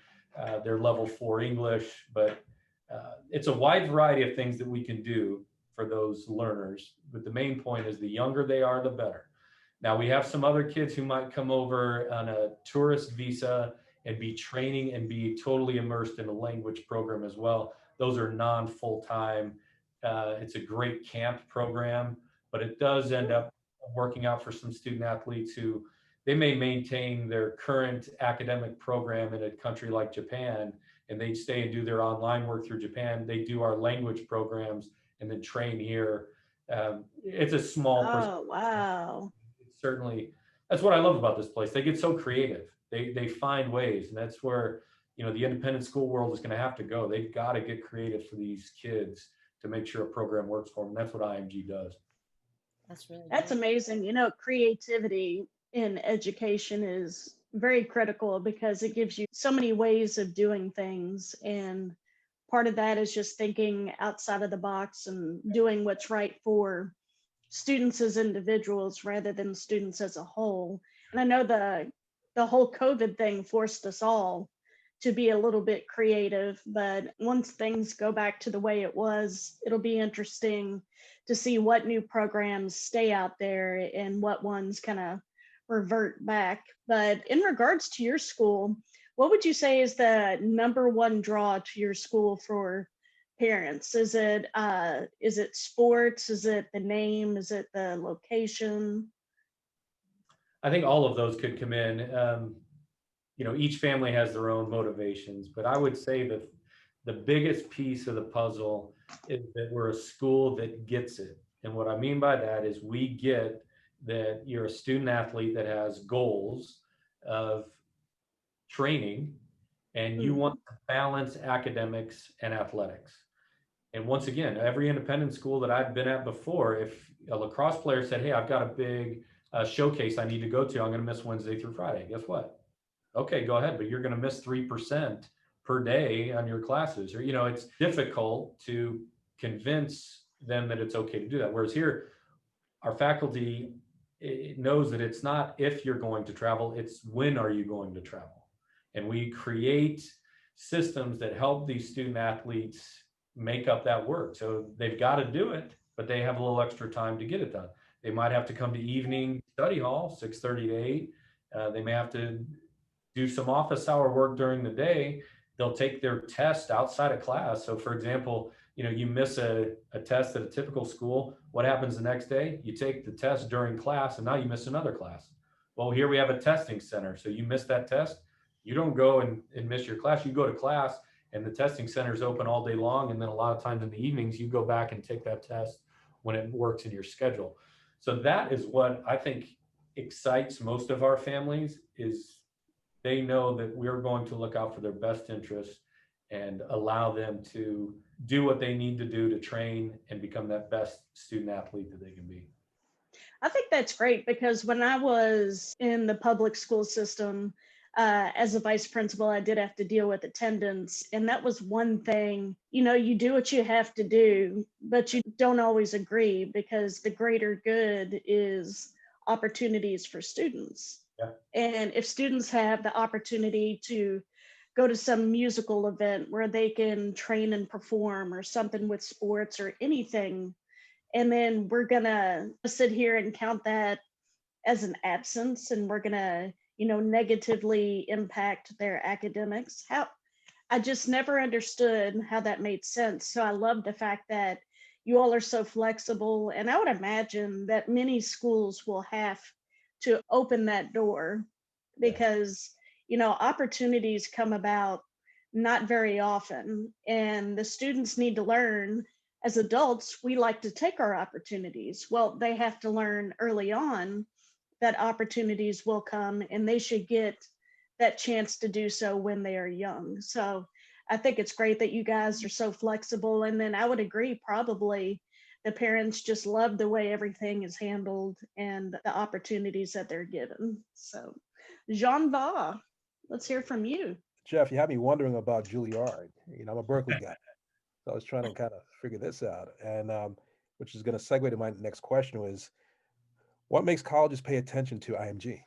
their level 4 English. But it's a wide variety of things that we can do for those learners. But the main point is the younger they are, the better. Now, we have some other kids who might come over on a tourist visa and be training and be totally immersed in a language program as well. Those are non-full-time. It's a great camp program, but it does end up working out for some student athletes who they may maintain their current academic program in a country like Japan, and they stay and do their online work through Japan. They do our language programs and then train here. It's a small percentage. Oh, wow. Certainly, that's what I love about this place. They get so creative. They find ways, and that's where the independent school world is going to have to go. They've got to get creative for these kids to make sure a program works for them. That's what IMG does. That's amazing. Creativity in education is very critical because it gives you so many ways of doing things, and part of that is just thinking outside of the box and doing what's right for students as individuals rather than students as a whole. And I know the whole COVID thing forced us all to be a little bit creative, but once things go back to the way it was, it'll be interesting to see what new programs stay out there and what ones kind of revert back. But in regards to your school, what would you say is the number one draw to your school for parents? Is it sports? Is it the name? Is it the location? I think all of those could come in. Each family has their own motivations, but I would say that the biggest piece of the puzzle is that we're a school that gets it. And what I mean by that is we get that you're a student athlete that has goals of training, and you want to balance academics and athletics. And once again, every independent school that I've been at before, if a lacrosse player said, hey, I've got a big showcase I need to go to, I'm going to miss Wednesday through Friday. Guess what? Okay, go ahead, but you're going to miss 3% per day on your classes. Or, it's difficult to convince them that it's okay to do that. Whereas here, our faculty knows that it's not if you're going to travel, it's when are you going to travel. And we create systems that help these student athletes make up that work. So they've got to do it, but they have a little extra time to get it done. They might have to come to evening study hall, 6:30 to 8. They may have to do some office hour work during the day. they'll take their test outside of class. So for example, you miss a test at a typical school. What happens the next day? You take the test during class and now you miss another class. Well, here we have a testing center. So you miss that test. You don't go and miss your class. You go to class and the testing center is open all day long. And then a lot of times in the evenings, you go back and take that test when it works in your schedule. So that is what I think excites most of our families, is they know that we're going to look out for their best interests and allow them to do what they need to do to train and become that best student athlete that they can be. I think that's great, because when I was in the public school system, as a vice principal, I did have to deal with attendance. And that was one thing, you do what you have to do, but you don't always agree, because the greater good is opportunities for students. Yeah. And if students have the opportunity to go to some musical event where they can train and perform, or something with sports or anything, and then we're gonna sit here and count that as an absence, and we're gonna, negatively impact their academics. I just never understood how that made sense. So I love the fact that you all are so flexible, and I would imagine that many schools will have to open that door, because opportunities come about not very often, and the students need to learn. As adults, we like to take our opportunities. Well, they have to learn early on that opportunities will come, and they should get that chance to do so when they are young. So I think it's great that you guys are so flexible. And then I would agree, probably the parents just love the way everything is handled and the opportunities that they're given. So JONva, let's hear from you. Jeff, you had me wondering about Juilliard. I'm a Berkeley guy, so I was trying to kind of figure this out, and which is going to segue to my next question: was what makes colleges pay attention to IMG?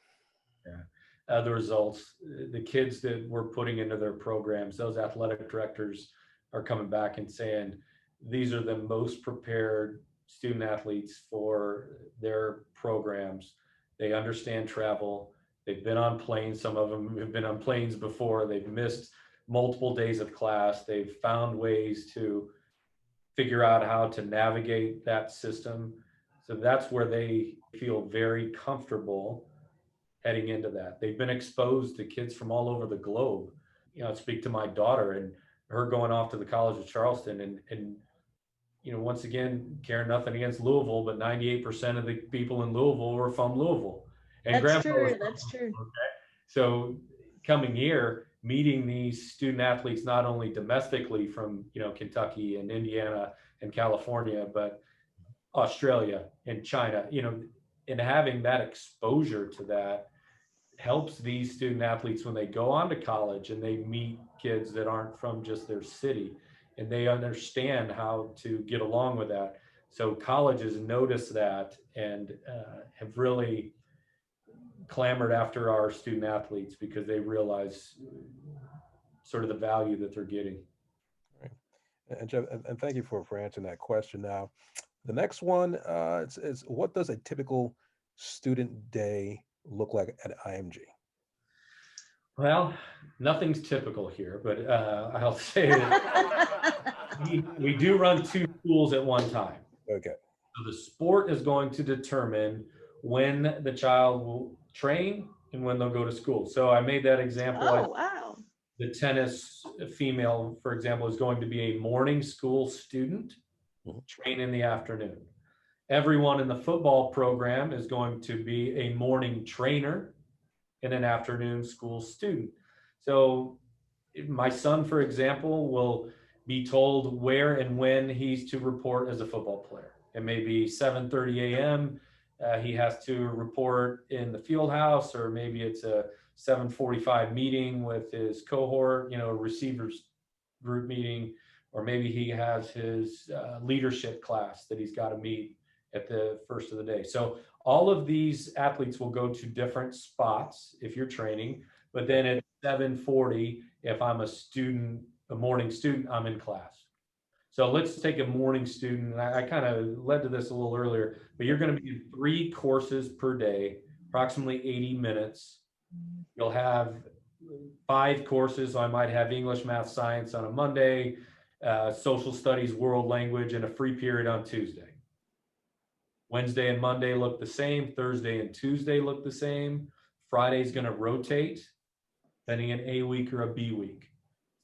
Yeah, the results, the kids that we're putting into their programs, those athletic directors are coming back and saying these are the most prepared student athletes for their programs. They understand travel. They've been on planes. Some of them have been on planes before. They've missed multiple days of class. They've found ways to figure out how to navigate that system. So that's where they feel very comfortable heading into that. They've been exposed to kids from all over the globe. I speak to my daughter and her going off to the College of Charleston, and once again, caring nothing against Louisville, but 98% of the people in Louisville were from Louisville. And that's true. That's true. Okay. So coming here, meeting these student athletes, not only domestically from, Kentucky and Indiana and California, but Australia and China, and having that exposure to that helps these student athletes when they go on to college and they meet kids that aren't from just their city, and they understand how to get along with that. So colleges notice that and have really clamored after our student athletes, because they realize sort of the value that they're getting. Right. And Jeff, and thank you for answering that question. Now, the next one is what does a typical student day look like at IMG? Well, nothing's typical here, but I'll say that we do run two schools at one time. Okay. So the sport is going to determine when the child will train and when they'll go to school. So I made that example. Oh, wow. The tennis female, for example, is going to be a morning school student, train in the afternoon. Everyone in the football program is going to be a morning trainer and an afternoon school student. So my son, for example, will be told where and when he's to report as a football player. It may be 7:30 a.m. He has to report in the field house, or maybe it's a 7:45 meeting with his cohort, a receivers group meeting, or maybe he has his leadership class that he's got to meet at the first of the day. So all of these athletes will go to different spots if you're training, but then at 7:40, if I'm a morning student, I'm in class. So let's take a morning student. And I kind of led to this a little earlier, but you're going to be in 3 courses per day, approximately 80 minutes. You'll have 5 courses. So I might have English, math, science on a Monday, social studies, world language, and a free period on Tuesday. Wednesday and Monday look the same. Thursday and Tuesday look the same. Friday's going to rotate, depending an A week or a B week.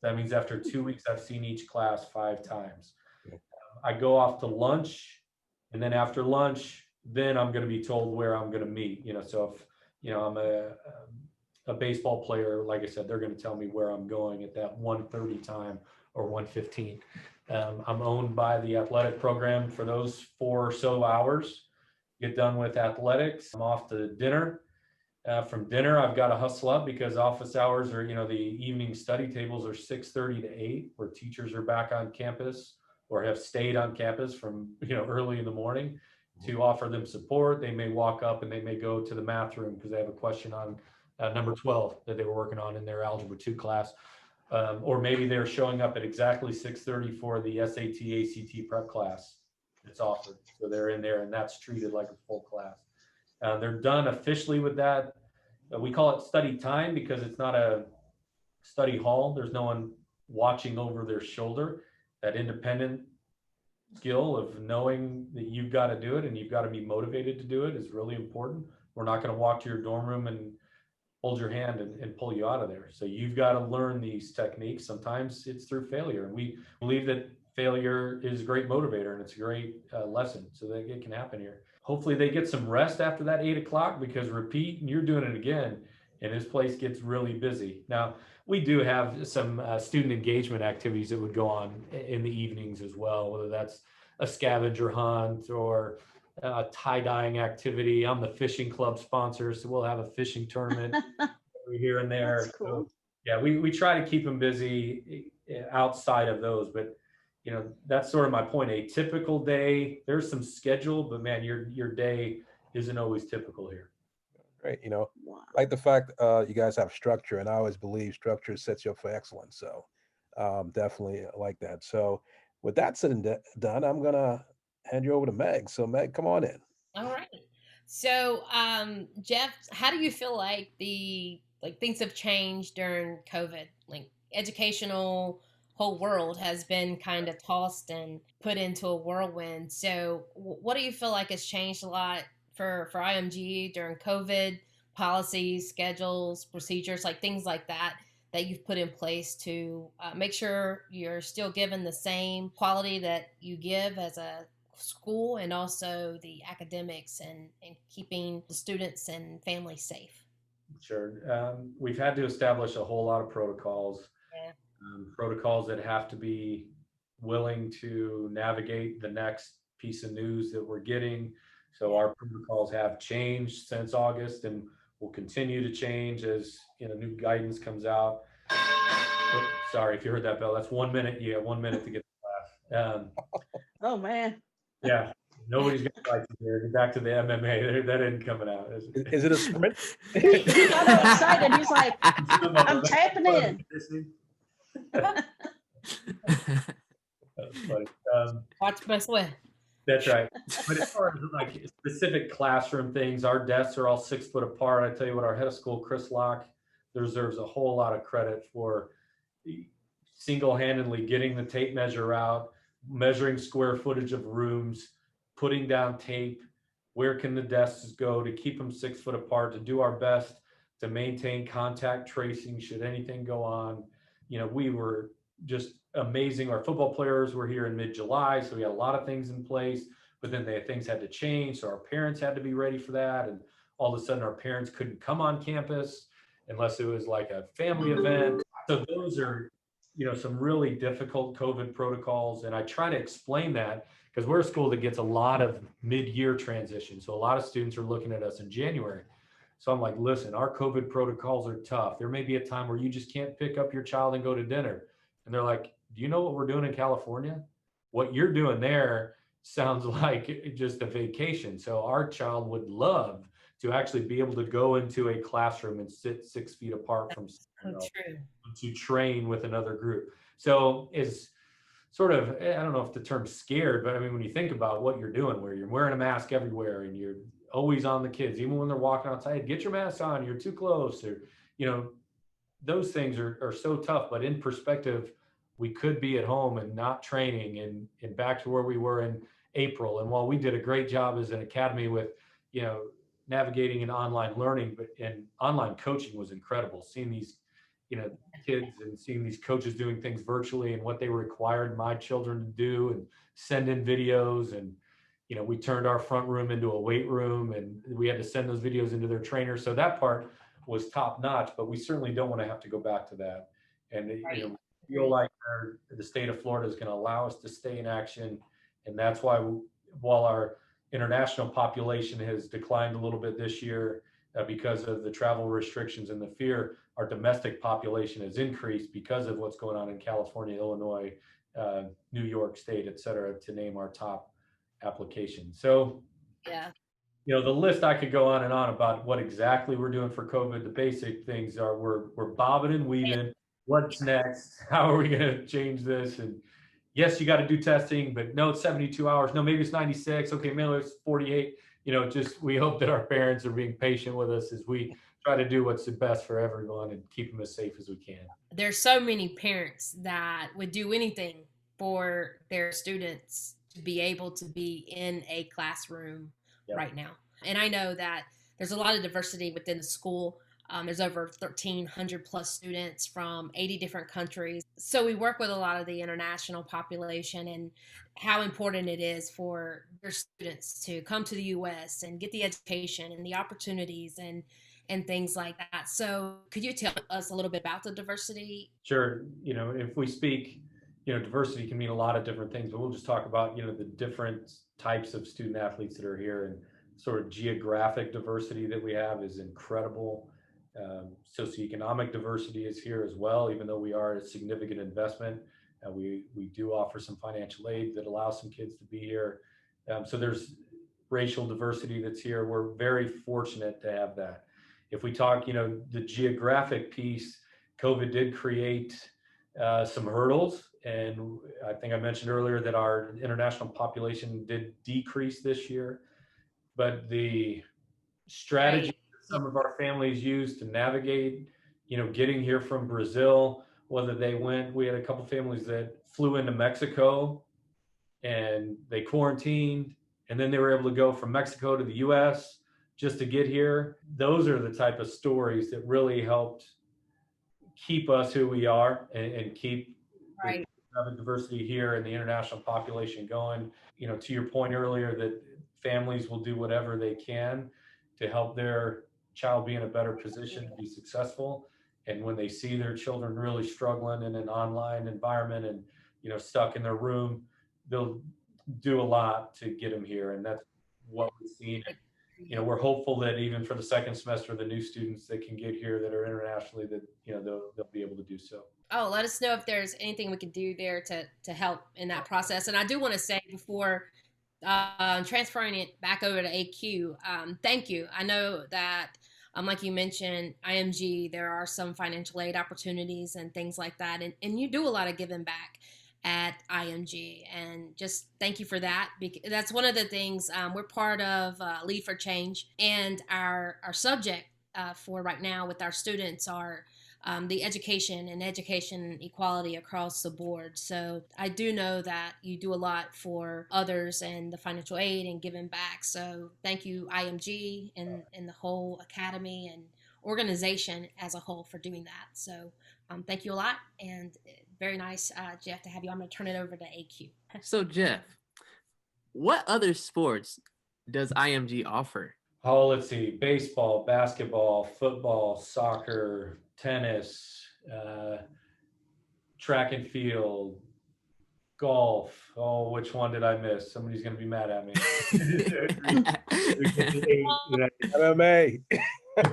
That means after 2 weeks, I've seen each class 5 times. I go off to lunch, and then after lunch, then I'm going to be told where I'm going to meet. So if I'm a baseball player, like I said, they're going to tell me where I'm going at that 1:30 time or 1:15. I'm owned by the athletic program for those 4 or so hours. Get done with athletics, I'm off to dinner. From dinner, I've got to hustle up because office hours or, the evening study tables are 6:30 to 8, where teachers are back on campus or have stayed on campus from, early in the morning to offer them support. They may walk up and they may go to the math room because they have a question on number 12 that they were working on in their Algebra 2 class. Or maybe they're showing up at exactly 6:30 for the SAT, ACT prep class that's offered. So they're in there and that's treated like a full class. They're done officially with that. We call it study time because it's not a study hall. There's no one watching over their shoulder. That independent skill of knowing that you've got to do it and you've got to be motivated to do it is really important. We're not going to walk to your dorm room and hold your hand and pull you out of there. So you've got to learn these techniques. Sometimes it's through failure. And we believe that failure is a great motivator and it's a great lesson. So that it can happen here. Hopefully they get some rest after that 8 o'clock because repeat, and you're doing it again, and this place gets really busy. Now, we do have some student engagement activities that would go on in the evenings as well, whether that's a scavenger hunt or a tie-dyeing activity. I'm the fishing club sponsor, so we'll have a fishing tournament here and there. That's cool. So, yeah, we try to keep them busy outside of those, but that's sort of my point. A typical day, there's some schedule, but man, your day isn't always typical here. Great. Like the fact you guys have structure, and I always believe structure sets you up for excellence. So definitely like that. So with that said and done, I'm going to hand you over to Meg. So Meg, come on in. All right. So Jeff, how do you feel like things have changed during COVID? Like educational whole world has been kind of tossed and put into a whirlwind. So what do you feel like has changed a lot for IMG during COVID? Policies, schedules, procedures, like things like that you've put in place to make sure you're still given the same quality that you give as a school and also the academics and keeping the students and families safe? Sure. We've had to establish a whole lot of protocols. Yeah. Protocols that have to be willing to navigate the next piece of news that we're getting. So our protocols have changed since August and will continue to change as new guidance comes out. Oh, sorry if you heard that bell. That's 1 minute. You have 1 minute to get to class. Oh man. Yeah. Nobody's gonna like to hear. Get back to the MMA. That isn't coming out. Is it a sprint? He got all excited. He's like, I'm tapping in. That's funny. Watch my sweat. That's right. But as far as like specific classroom things, our desks are all 6 foot apart. I tell you what, our head of school, Chris Locke, deserves a whole lot of credit for single-handedly getting the tape measure out, measuring square footage of rooms, putting down tape, where can the desks go to keep them 6 foot apart, to do our best to maintain contact tracing should anything go on. We were just amazing. Our football players were here in mid-July, so we had a lot of things in place, but then things had to change. So our parents had to be ready for that. And all of a sudden our parents couldn't come on campus unless it was like a family event. So those are, some really difficult COVID protocols. And I try to explain that because we're a school that gets a lot of mid-year transition. So a lot of students are looking at us in January. So I'm like, listen, our COVID protocols are tough. There may be a time where you just can't pick up your child and go to dinner. And they're like, do you know what we're doing in California? What you're doing there sounds like just a vacation. So our child would love to actually be able to go into a classroom and sit 6 feet apart from to train with another group. So is sort of, I don't know if the term's scared, but I mean, when you think about what you're doing, where you're wearing a mask everywhere and you're always on the kids, even when they're walking outside, get your mask on, you're too close, or, those things are so tough, but in perspective, we could be at home and not training and back to where we were in April. And while we did a great job as an academy with, navigating and online learning, and online coaching was incredible. Seeing these, kids and seeing these coaches doing things virtually and what they required my children to do and send in videos. And, we turned our front room into a weight room and we had to send those videos into their trainers. So that part was top notch, but we certainly don't want to have to go back to that. And, feel like the state of Florida is going to allow us to stay in action. And that's why while our international population has declined a little bit this year because of the travel restrictions and the fear, our domestic population has increased because of what's going on in California, Illinois, New York State, et cetera, to name our top applications. So, yeah, the list, I could go on and on about what exactly we're doing for COVID. The basic things are we're bobbing and weaving. What's next? How are we going to change this? And yes, you got to do testing, but no, it's 72 hours. No, maybe it's 96. Okay, maybe it's 48. We hope that our parents are being patient with us as we try to do what's the best for everyone and keep them as safe as we can. There's so many parents that would do anything for their students to be able to be in a classroom right now. And I know that there's a lot of diversity within the school. There's over 1,300 plus students from 80 different countries. So we work with a lot of the international population and how important it is for your students to come to the U.S. and get the education and the opportunities and things like that. So could you tell us a little bit about the diversity? Sure. If we speak, diversity can mean a lot of different things, but we'll just talk about, the different types of student athletes that are here, and sort of geographic diversity that we have is incredible. Socioeconomic diversity is here as well, even though we are a significant investment. We do offer some financial aid that allows some kids to be here. So there's racial diversity that's here. We're very fortunate to have that. If we talk, the geographic piece, COVID did create some hurdles. And I think I mentioned earlier that our international population did decrease this year, but the strategy some of our families use to navigate, getting here from Brazil, whether we had a couple families that flew into Mexico and they quarantined, and then they were able to go from Mexico to the US just to get here. Those are the type of stories that really helped keep us who we are and keep the diversity here and the international population going. To your point earlier, that families will do whatever they can to help their child be in a better position to be successful. And when they see their children really struggling in an online environment and, stuck in their room, they'll do a lot to get them here. And that's what we've seen. We're hopeful that even for the second semester, the new students that can get here that are internationally, that, they'll be able to do so. Oh, let us know if there's anything we can do there to help in that process. And I do want to say before transferring it back over to AQ, thank you. I know that, like you mentioned, IMG, there are some financial aid opportunities and things like that. And you do a lot of giving back at IMG. And just thank you for that. Because that's one of the things we're part of Lead for Change. And our subject for right now with our students are the education and education equality across the board. So I do know that you do a lot for others and the financial aid and giving back. So thank you, IMG, and the whole academy and organization as a whole for doing that. So thank you a lot, and very nice, Jeff, to have you. I'm going to turn it over to AQ. So Jeff, what other sports does IMG offer? Oh, let's see, baseball, basketball, football, soccer, tennis, track and field, golf. Oh, which one did I miss? Somebody's going to be mad at me. MMA. Oh,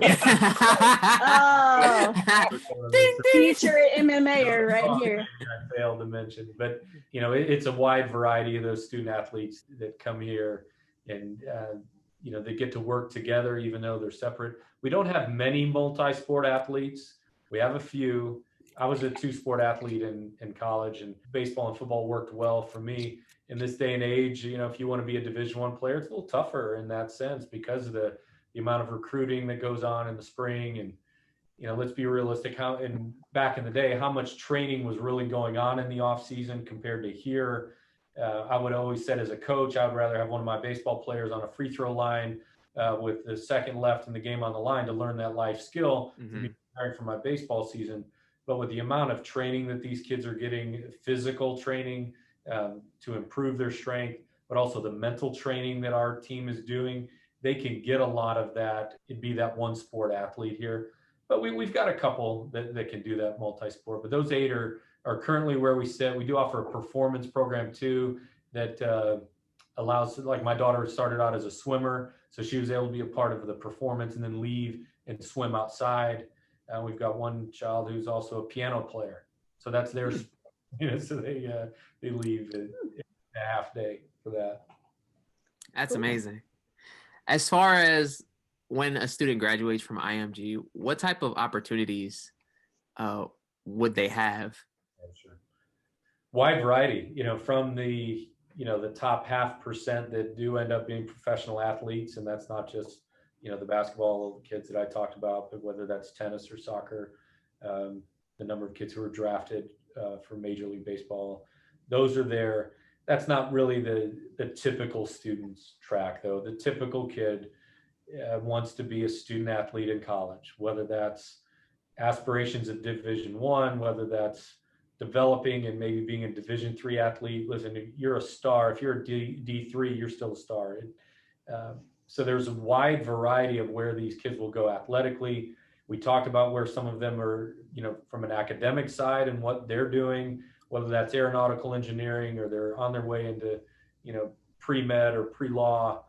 future MMA right here. I failed to mention, but it's a wide variety of those student athletes that come here, and they get to work together even though they're separate. We don't have many multi-sport athletes. We have a few. I was a two-sport athlete in college, and baseball and football worked well for me. In this day and age, if you want to be a Division I player, it's a little tougher in that sense because of the amount of recruiting that goes on in the spring. And let's be realistic. And back in the day, how much training was really going on in the off season compared to here? I would always said as a coach, I would rather have one of my baseball players on a free throw line with the second left in the game on the line to learn that life skill to be preparing for my baseball season. But with the amount of training that these kids are getting, physical training to improve their strength, but also the mental training that our team is doing, they can get a lot of that. It'd be that one sport athlete here. But we've got a couple that can do that multi-sport. But those 8 are currently where we sit. We do offer a performance program too that allows, like my daughter started out as a swimmer, so she was able to be a part of the performance and then leave and swim outside. We've got one child who's also a piano player, so that's their, so they leave a half day for that. That's amazing. As far as when a student graduates from IMG, what type of opportunities would they have? Sure. Wide variety, from the top 0.5% that do end up being professional athletes. And that's not just, the basketball kids that I talked about, but whether that's tennis or soccer, the number of kids who are drafted for Major League Baseball, those are there. That's not really the typical student's track though. The typical kid wants to be a student athlete in college, whether that's aspirations at Division I, whether that's developing and maybe being a Division III athlete. Listen, you're a star. If you're a D3, you're still a star. So there's a wide variety of where these kids will go athletically. We talked about where some of them are, from an academic side and what they're doing, whether that's aeronautical engineering or they're on their way into, pre-med or pre-law.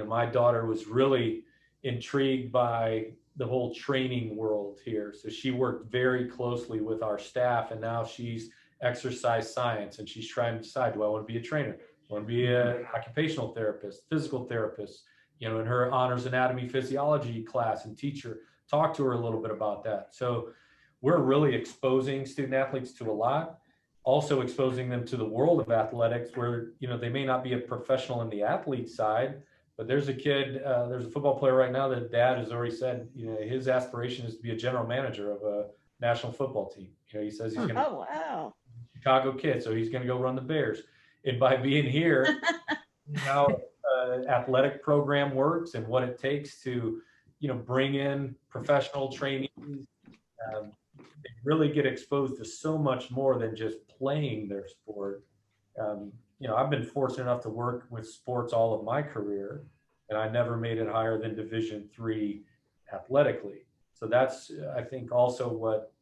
My daughter was really intrigued by the whole training world here. So she worked very closely with our staff, and now she's exercise science, and she's trying to decide, do I want to be a trainer? Do I want to be an occupational therapist, physical therapist? In her honors anatomy physiology class and teacher, talk to her a little bit about that. So we're really exposing student athletes to a lot, also exposing them to the world of athletics where, they may not be a professional in the athlete side, but there's a kid, there's a football player right now that dad has already said, his aspiration is to be a general manager of a national football team. He says he's going to, wow, Chicago kid, so he's going to go run the Bears. And by being here, how athletic program works and what it takes to, bring in professional trainees. They really get exposed to so much more than just playing their sport. I've been fortunate enough to work with sports all of my career, and I never made it higher than Division III athletically. So that's, I think, also what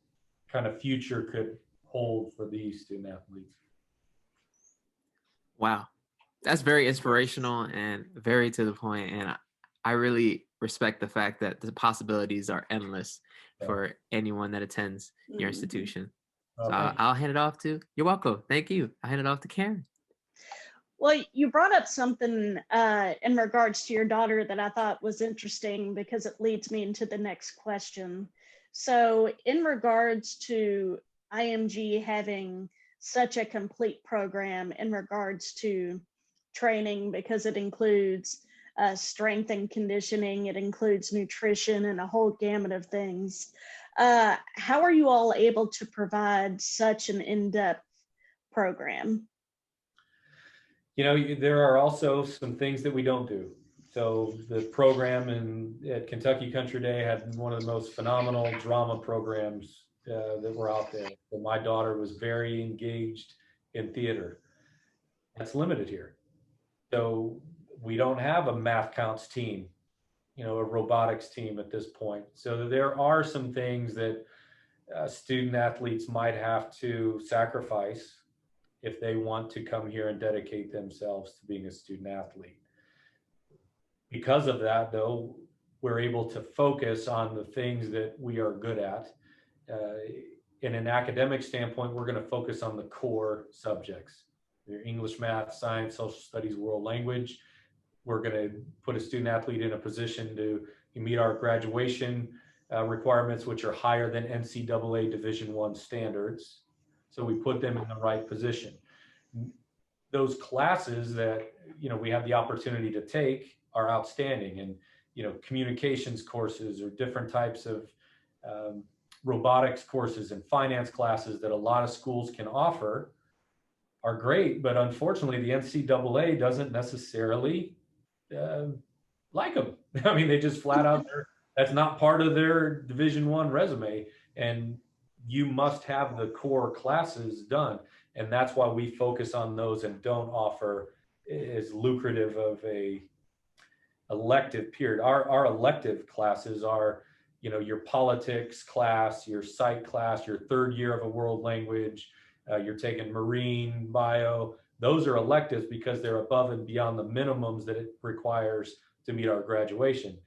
kind of future could hold for these student athletes. Wow. That's very inspirational and very to the point. And I really respect the fact that the possibilities are endless for anyone that attends your institution. So I'll hand it off to, you're welcome. Thank you. I'll hand it off to Karen. Well, you brought up something in regards to your daughter that I thought was interesting because it leads me into the next question. So in regards to IMG having such a complete program in regards to training, because it includes strength and conditioning, it includes nutrition and a whole gamut of things. How are you all able to provide such an in-depth program? There are also some things that we don't do. So the program at Kentucky Country Day had one of the most phenomenal drama programs that were out there. So my daughter was very engaged in theater. That's limited here. So we don't have a math counts team, a robotics team at this point. So there are some things that student athletes might have to sacrifice if they want to come here and dedicate themselves to being a student athlete. Because of that, though, we're able to focus on the things that we are good at. In an academic standpoint, we're going to focus on the core subjects. Your English, math, science, social studies, world language. We're going to put a student athlete in a position to meet our graduation requirements, which are higher than NCAA Division I standards. So we put them in the right position. Those classes that, we have the opportunity to take are outstanding. And, communications courses or different types of robotics courses and finance classes that a lot of schools can offer are great, but unfortunately the NCAA doesn't necessarily like them. I mean, they just flat out, that's not part of their Division I resume, and you must have the core classes done. And that's why we focus on those and don't offer as lucrative of a elective period. Our elective classes are, you know, your politics class, your psych class, your third year of a world language, you're taking marine, bio. Those are electives because they're above and beyond the minimums that it requires to meet our graduation.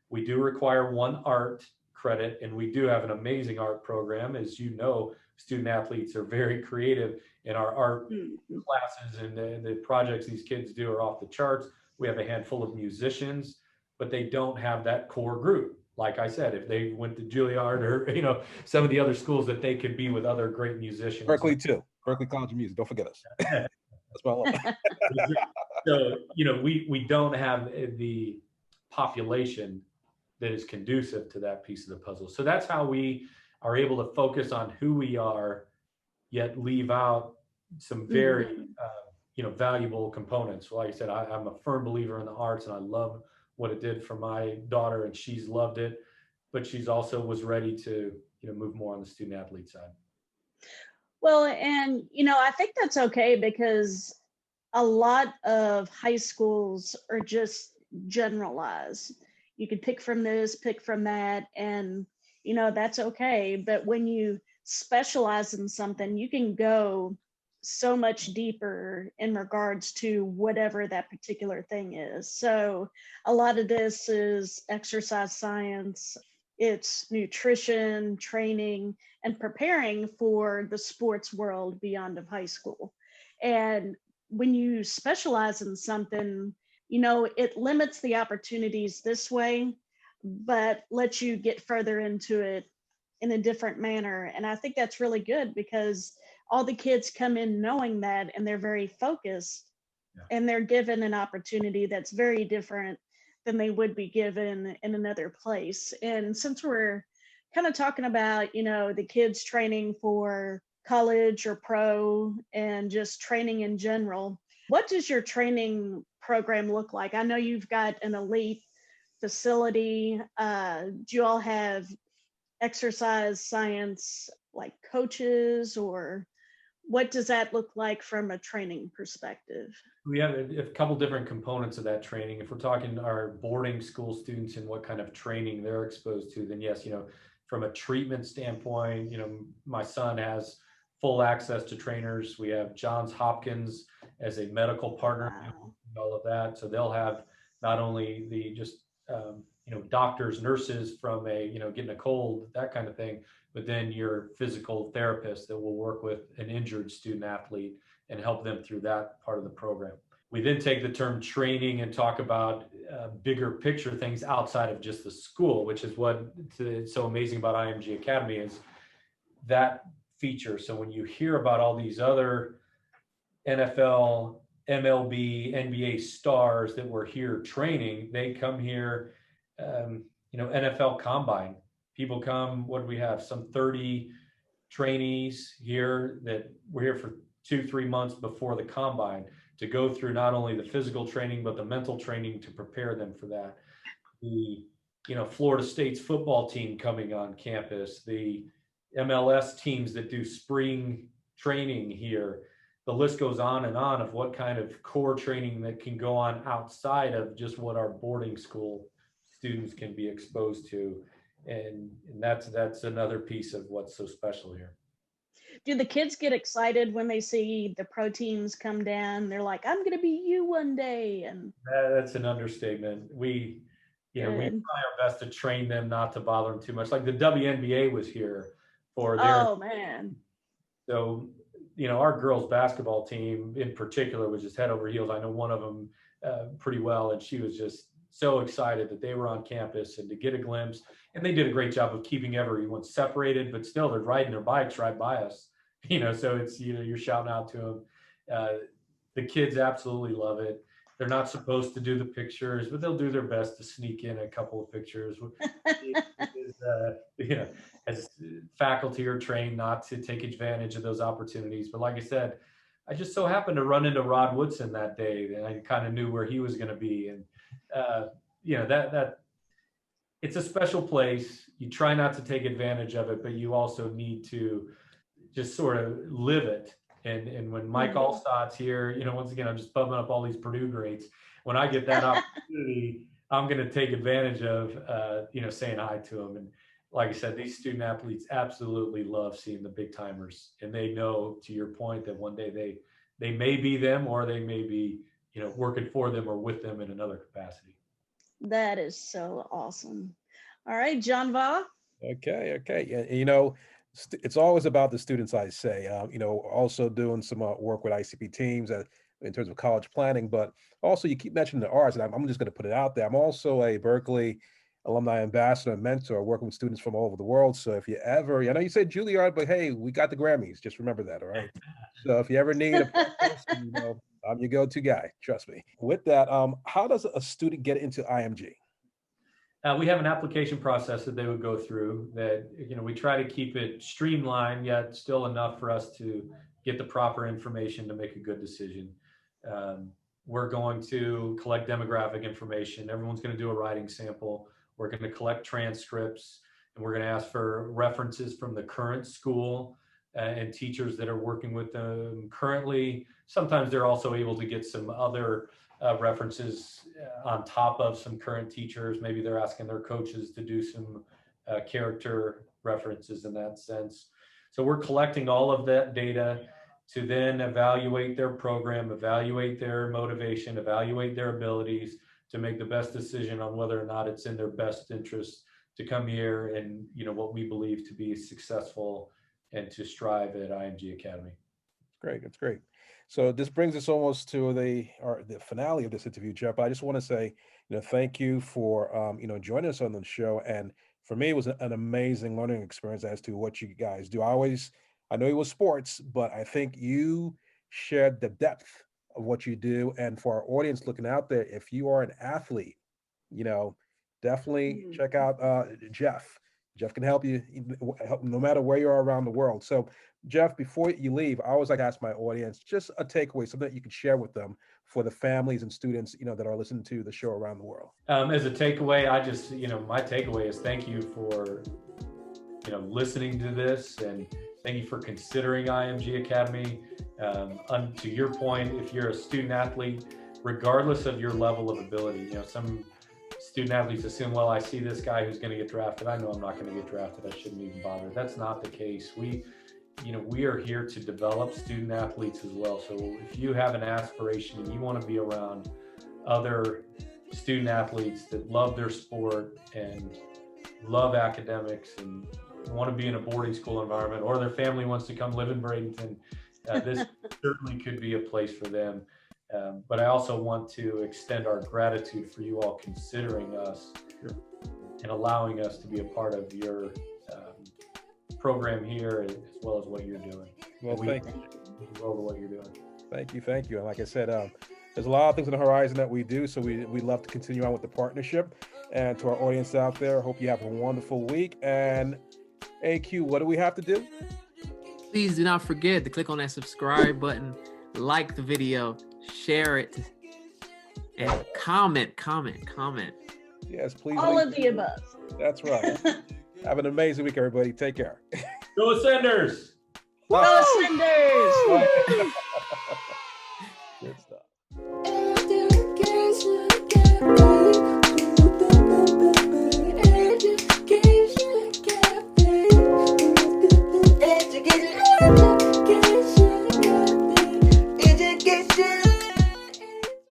We do require one art credit, and we do have an amazing art program. As you know, student athletes are very creative in our art classes, and the projects these kids do are off the charts. We have a handful of musicians, but they don't have that core group. Like I said, if they went to Juilliard or, you know, some of the other schools, that they could be with other great musicians. Berkeley too. Berkeley College of Music. Don't forget us. That's my one. So, you know, we don't have the population that is conducive to that piece of the puzzle. So that's how we are able to focus on who we are, yet leave out some very, you know, valuable components. Like I said, I'm a firm believer in the arts, and I love what it did for my daughter, and she's loved it, but she's also was ready to, you know, move more on the student athlete side. Well, and, you know, I think that's okay, because a lot of high schools are just generalized. You could pick from this, pick from that, and, you know, that's okay. But when you specialize in something, you can go so much deeper in regards to whatever that particular thing is. So a lot of this is exercise science, it's nutrition, training, and preparing for the sports world beyond of high school. And when you specialize in something, you know, it limits the opportunities this way, but lets you get further into it in a different manner. And I think that's really good, because all the kids come in knowing that, and they're very focused, and they're given an opportunity that's very different than they would be given in another place. And since we're kind of talking about, you know, the kids training for college or pro and just training in general, what does your training program look like? I know you've got an elite facility. Do you all have exercise science like coaches, or what does that look like from a training perspective? We have a couple different components of that training. If we're talking our boarding school students and what kind of training they're exposed to, then yes, you know, from a treatment standpoint, you know, my son has full access to trainers. We have Johns Hopkins as a medical partner, all of that. So they'll have not only the just, you know, doctors, nurses from a, you know, getting a cold, that kind of thing, but then your physical therapist that will work with an injured student athlete and help them through that part of the program. We then take the term training and talk about bigger picture things outside of just the school, which is what is so amazing about IMG Academy, is that feature. So when you hear about all these other NFL, MLB, NBA stars that were here training, they come here, you know, NFL Combine. People come, what do we have? Some 30 trainees here that were here for 2-3 months before the Combine to go through not only the physical training, but the mental training to prepare them for that. The, you know, Florida State's football team coming on campus, the MLS teams that do spring training here. The list goes on and on of what kind of core training that can go on outside of just what our boarding school students can be exposed to. And that's another piece of what's so special here. Do the kids get excited when they see the pro teams come down? They're like, I'm going to be you one day. And that's an understatement. We, you know, we try our best to train them not to bother them too much. Like the WNBA was here for their, oh man. So, you know, our girls basketball team in particular was just head over heels. I know one of them pretty well, and she was just so excited that they were on campus and to get a glimpse. And they did a great job of keeping everyone separated, but still they're riding their bikes right by us, you know, so it's, you know, you're shouting out to them. The kids absolutely love it. They're not supposed to do the pictures, but they'll do their best to sneak in a couple of pictures. as faculty are trained not to take advantage of those opportunities. But like I said, I just so happened to run into Rod Woodson that day, and I kind of knew where he was going to be. And that it's a special place. You try not to take advantage of it, but you also need to just sort of live it. And when Mike Allstott's here, once again, I'm just bumming up all these Purdue greats. When I get that opportunity, I'm going to take advantage of, saying hi to them. And like I said, these student athletes absolutely love seeing the big timers, and they know, to your point, that one day they may be them, or they may be, working for them or with them in another capacity. That is so awesome. All right, JONva. Okay. Yeah, it's always about the students, I say. Also doing some work with ICP-Teams in terms of college planning, but also you keep mentioning the arts, and I'm just going to put it out there. I'm also a Berkeley alumni ambassador and mentor, working with students from all over the world. So if you ever, I know you said Juilliard, but hey, we got the Grammys. Just remember that, all right? So if you ever need a person, I'm your go-to guy. Trust me. With that, how does a student get into IMG? We have an application process that they would go through that, we try to keep it streamlined, yet still enough for us to get the proper information to make a good decision. We're going to collect demographic information. Everyone's going to do a writing sample. We're going to collect transcripts, and we're going to ask for references from the current school and teachers that are working with them currently. Sometimes they're also able to get some other references on top of some current teachers. Maybe they're asking their coaches to do some character references in that sense. So we're collecting all of that data to then evaluate their program, evaluate their motivation, evaluate their abilities to make the best decision on whether or not it's in their best interest to come here and, what we believe to be successful and to strive at IMG Academy. Great, that's great. So this brings us almost to the finale of this interview, Jeff. I just want to say, thank you for, joining us on the show. And for me, it was an amazing learning experience as to what you guys do. I know it was sports, but I think you shared the depth of what you do. And for our audience looking out there, if you are an athlete, definitely check out Jeff. Jeff can help you no matter where you are around the world. So Jeff, before you leave, I always like to ask my audience just a takeaway, something that you can share with them for the families and students, that are listening to the show around the world. As a takeaway, I just, my takeaway is thank you for, listening to this, and thank you for considering IMG Academy. To your point, if you're a student athlete, regardless of your level of ability, some student athletes assume, well, I see this guy who's going to get drafted. I know I'm not going to get drafted. I shouldn't even bother. That's not the case. We are here to develop student athletes as well. So if you have an aspiration and you want to be around other student athletes that love their sport and love academics and want to be in a boarding school environment, or their family wants to come live in Bradenton, this certainly could be a place for them. But I also want to extend our gratitude for you all considering us and allowing us to be a part of your program here, as well as what you're doing. Well, thank you. Over what you're doing. Thank you. And like I said, there's a lot of things on the horizon that we do, so we love to continue on with the partnership. And to our audience out there, I hope you have a wonderful week. And AQ, what do we have to do? Please do not forget to click on that subscribe button, like the video, share it, and comment. Yes, please. All of the above. That's right. Have an amazing week, everybody. Take care. Go Ascenders! Go Ascenders!